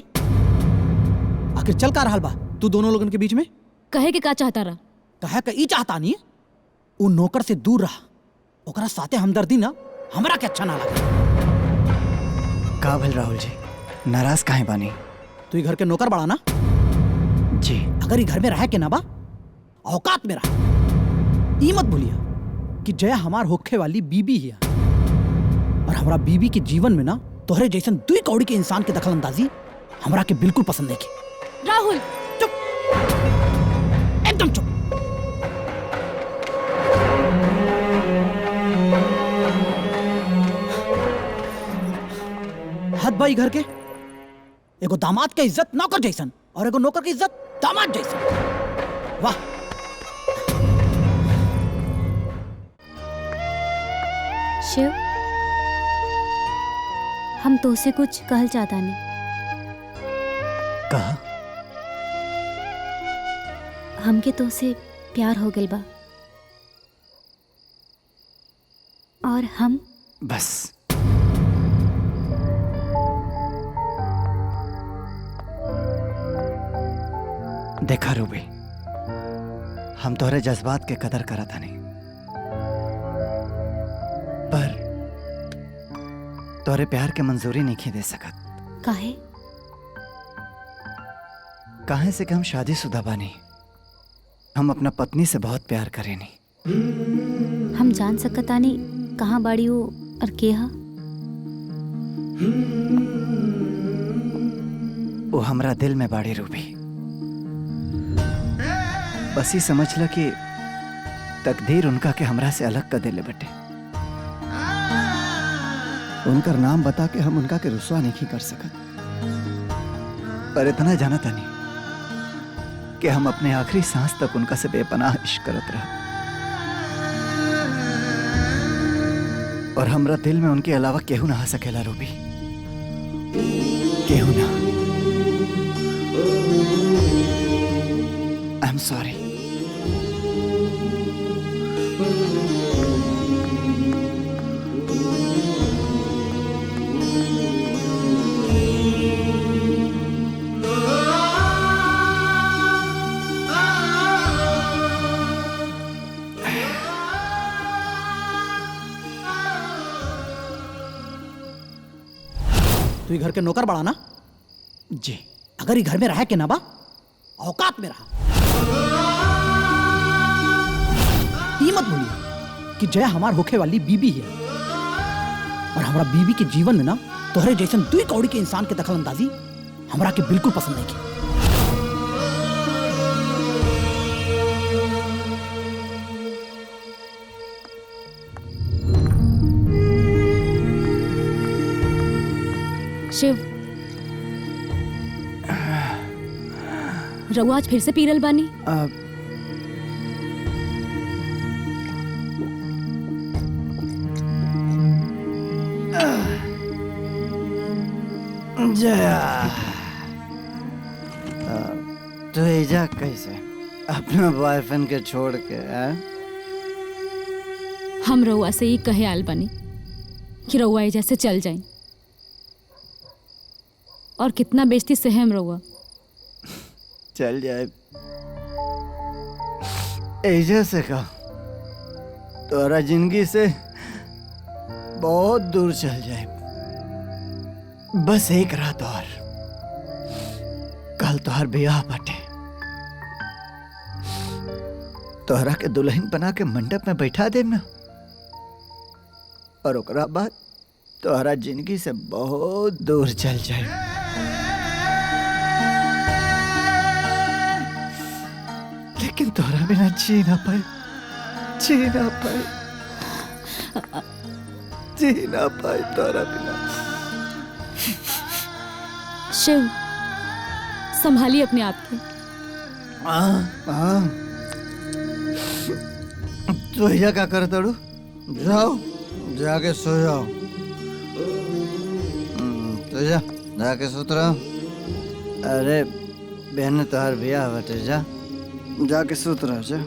आखिर चल का रहा बा तू दोनों लोगन के बीच में? कहे के का चाहता रहा? कहे का ई चाहता नहीं, वो नौकर से दूर रहा, ओकरा साथे हमदर्दी ना हमरा के अच्छा ना लगा। का भइल राहुल जी, नाराज काहे बानी? तू ई घर के नौकर बड़ा ना? जी। अगर ई घर में रहे के ना बा, औकात में रहा। ई मत भूलिया कि जया हमार होखे वाली बीबी है, और हमरा बीबी के जीवन में ना तोहरे जैसन 2 कौड़ी के इंसान के दखल अंदाजी हमरा के बिल्कुल पसंद नहीं की। राहुल चुप, एकदम चुप। हद भाई घर के एगो दामाद के इज्जत नौकर जैसन और एगो नौकर की इज्जत दामाद जैसन। वाह। शिव, हम तो से कुछ कहल चाहता नहीं। कहा? हमके तो से प्यार हो गइल बा, और हम बस देखा रूबी, हम तोहरे जज्बात के कदर करा था नहीं, पर तोहरे प्यार के मंजूरी नहीं दे सकत। काहे? काहे से कि हम शादीशुदा बानी, हम अपना पत्नी से बहुत प्यार करेनी। हम जान सकतानी कहाँ बाड़ी हो और के हा? वो हमरा दिल में बाड़ी रूबी। बस ही समझ ल कि तकदीर उनका के हमरा से अलग कर देले बटे। उनका नाम बता के हम उनका के रुसवा नहीं कर सकत, पर इतना जाना था नहीं कि हम अपने आखिरी सांस तक उनका से बेपनाह इश्क करत रहा, और हमरा दिल में उनके अलावा केहू ना आ सकेला रूबी, केहू ना। I am sorry. तू घर के नौकर बड़ा ना? जी। अगर ये घर में रहा के ना बा, औकात में रहा। ये मत भूलिए कि जया हमार होखे वाली बीबी है और हमारा बीबी के जीवन में ना तोहरे जैसन दुई कौड़ी के इंसान के दखल अंदाजी हमरा के बिल्कुल पसंद नहीं की। शिव, रघु आज फिर से पीरल बानी? जया, तो एजा कैसे अपना बॉयफ्रेंड के छोड़ के? हम रउआ से ही कहे आल बानी कि रउआ एजा से चल जाए। और कितना बेइज्जती सहे हम रउआ। चल जाए एजा से का तोरा जिंदगी से बहुत दूर चल जाए। बस एक रात और, कल तोहर ब्याह बाटे। तोहरा के दुल्हन बना के मंडप में बैठा देम ना, और ओकरा बाद तोहरा जिंदगी से बहुत दूर चल जाए। लेकिन तोहरा बिना जी ना पाए, जी ना पाए, जी ना पाए तोहरा बिना। शिव, संभालिए अपने आप के। तो भैया क्या कर तड़ू? जाओ जाके सो जाओ। तो जा जाके सुत रहो। अरे बहन तोहर बियाह बटे, जा जाके सुत रहो। जा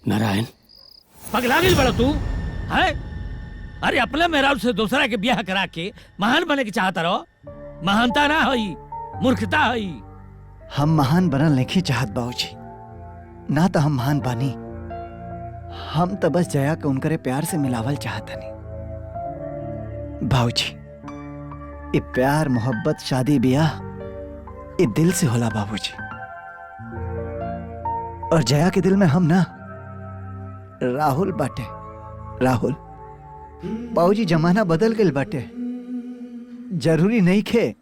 नारायण, पगला गेल बड़ा तू है? अरे अपने मेहराब से दूसरा के ब्याह करा के महान बने के चाहता रहो। महानता ना हई, मूर्खता हई। हम महान बनल नहीं चाहत बाबूजी, ना तो हम महान बानी। हम तो बस जया के उनकरे प्यार से मिलावल चाहतनी। बाबूजी, ये प्यार मोहब्बत शादी ब्याह ये दिल से होला बाबूजी। और जया के दिल में हम ना राहुल बाटे। राहुल बाबूजी, जमाना बदल गए बाटे। जरूरी नहीं खे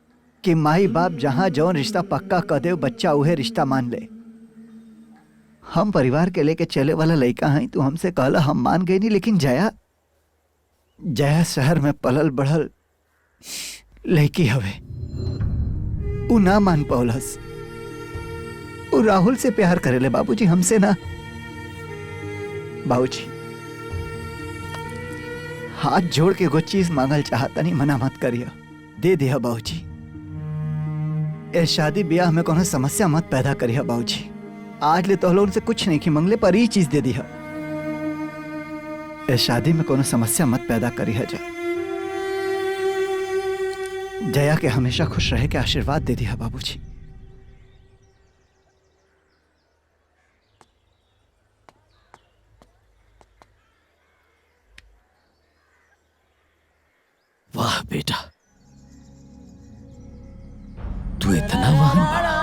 कि माई बाप जहां जौन रिश्ता पक्का कर दे बच्चा उहे रिश्ता मान ले। हम परिवार के लेके चले वाला लड़का हैं। तू हमसे कहला, हम मान गए नहीं। लेकिन जया, जया शहर में पलल बढ़ल लड़की हवे, उ ना मान पौलस। उ राहुल से प्यार करेले बाबूजी, हमसे ना। बाबूजी, हाथ जोड़ के एगो चीज मांगल चाहता नहीं, मना मत करिए, दे दिया बाबूजी। ए शादी ब्याह में कोनो समस्या मत पैदा करिए बाबूजी। आज ले तो उनसे कुछ नहीं की मंगले, पर ये चीज दे दिया। ए शादी में कोनो समस्या मत पैदा करिए। जया के हमेशा खुश रहे के आशीर्वाद दे दिया बाबूजी। वाह बेटा, तू इतना महान बड़ा।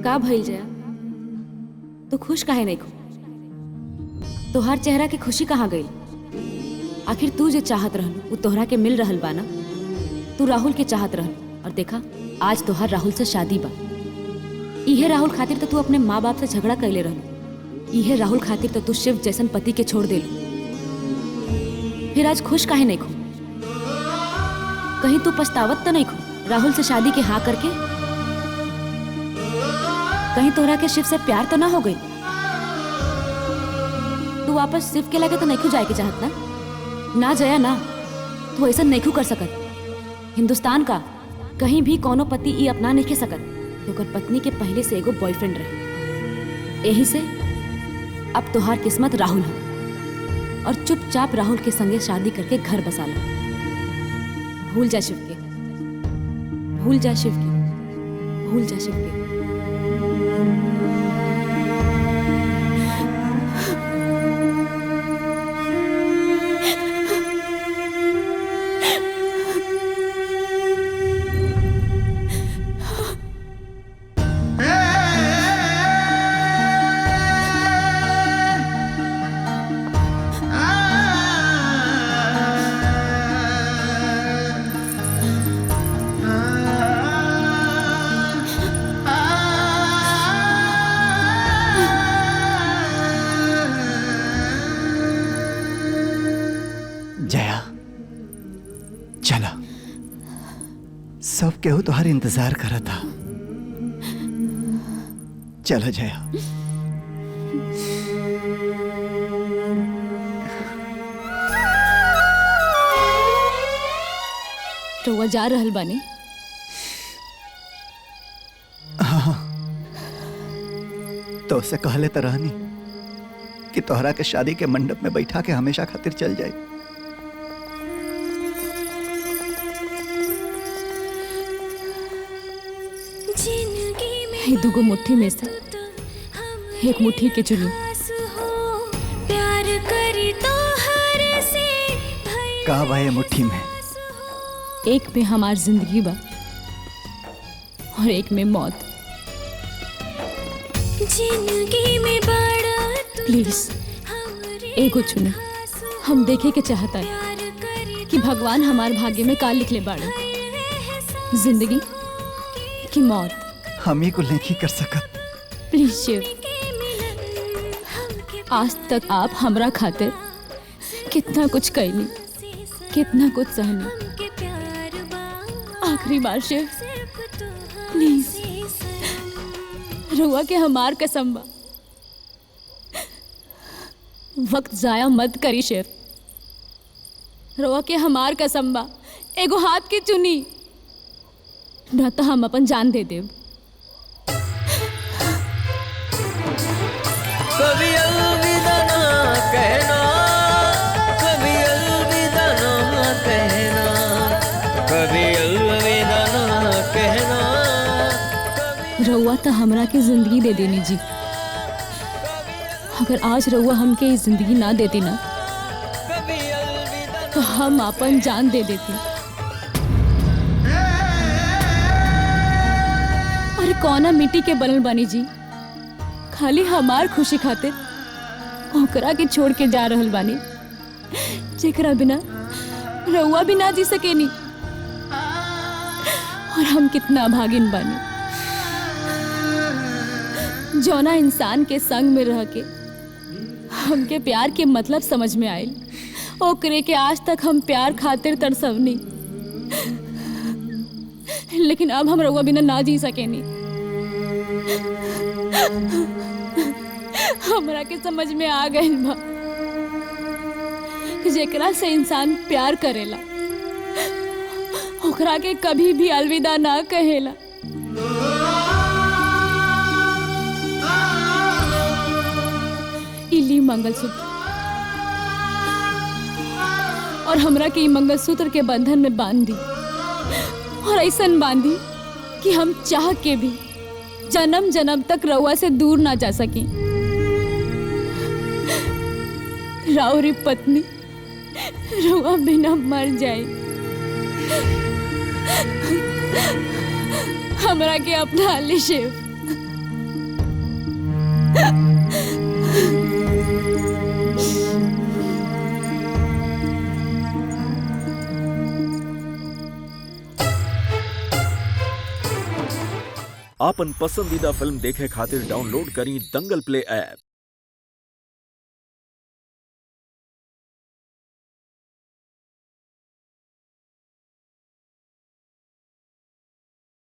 का भइल जया? तू खुश काहे नहीं खो? तोहार चेहरा के खुशी कहाँ गई? आखिर तू जो चाहत रहल वो तोहरा के मिल रहल बा ना? तू राहुल के चाहत रहल और देखा आज तोहार राहुल से शादी बा। इहे राहुल खातिर तो तू अपने माँ बाप से झगड़ा कैले रहल। इहे राहुल खातिर तो तू शिव जैसन पति के छोड़ देलू। फिर आज खुश काहे नहीं खो? कहीं तू पछतावत तो नहीं खो राहुल से शादी के हाँ करके? कहीं तोहरा के शिव से प्यार तो ना हो गई? तू वापस शिव के लगे तो नहीं जाए के चाहत ना? ना जया ना, तू ऐसा नहीं कर सकत। हिंदुस्तान का कहीं भी कोनो पति ई अपना नहीं सकत क्योंकि पत्नी के पहले से एगो बॉयफ्रेंड रहे। यही से अब तोहार किस्मत राहुल है और चुपचाप राहुल के संगे शादी करके घर बसा लो। भूल जा शिव के, भूल जा शिव के, भूल जा शिव के। सब केहू तोहर इंतजार करा था। चलो जया। रउआ जा रहल बानी? हाँ, तो उसे कहले तो रहनी कि तोहरा के शादी के मंडप में बैठा के हमेशा खातिर चल जाए। दुगो मुट्ठी में से एक मुट्ठी के चुनी। प्यार करी तो हर से का बा ये मुट्ठी में? एक में हमार जिंदगी बा और एक में मौत। जिंदगी में बड़ा प्लीज एगो चुनी। हम देखे के चाहता है कि भगवान हमार भाग्य में का लिखले बाड़े, जिंदगी की मौत। हम ही को नहीं कर सकत। प्लीज शिव, आज तक आप हमरा खातिर कितना कुछ कहनी, कितना कुछ सहनी। आखिरी बार शिव प्लीज रुआ के हमार कसम बा, वक्त जाया मत करी शिव। रुआ के हमार कसम बा, एगो हाथ की चुनी न तो हम अपन जान दे देव। कभी अलविदा ना कहना, कभी अलविदा ना कहना, कभी अलविदा ना कहना। रउआ तो हमरा के जिंदगी दे देनी जी। अगर आज रउआ हमके इस जिंदगी ना देती ना तो हम अपन जान दे देती। अरे कौना मिट्टी के बनल बानी जी, खाली हमार खुशी खातिर ओकरा के छोड़ के जा रहल बानी जेकरा बिना रउआ भी ना जी सकेनी। और हम कितना भागिन बानी, जौना इंसान के संग में रह के हमके प्यार के मतलब समझ में आयल, ओकरे के आज तक हम प्यार खातिर तरसवनी, लेकिन अब हम रउआ बिना ना जी सकेनी। हमरा के समझ में आ गइल बा जेकरा से इंसान प्यार करेला ओकरा के कभी भी अलविदा ना कहेला। इली मंगलसूत्र और हमरा के मंगलसूत्र के बंधन में बांध दी और ऐसन बांधी कि हम चाह के भी जन्म जन्म तक रउआ से दूर ना जा सकी। राउरी पत्नी रउआ बिना मर जाए। हमरा के अपना ले शिव, आपन पसंदीदा फिल्म देखे खातिर डाउनलोड करी दंगल प्ले ऐप।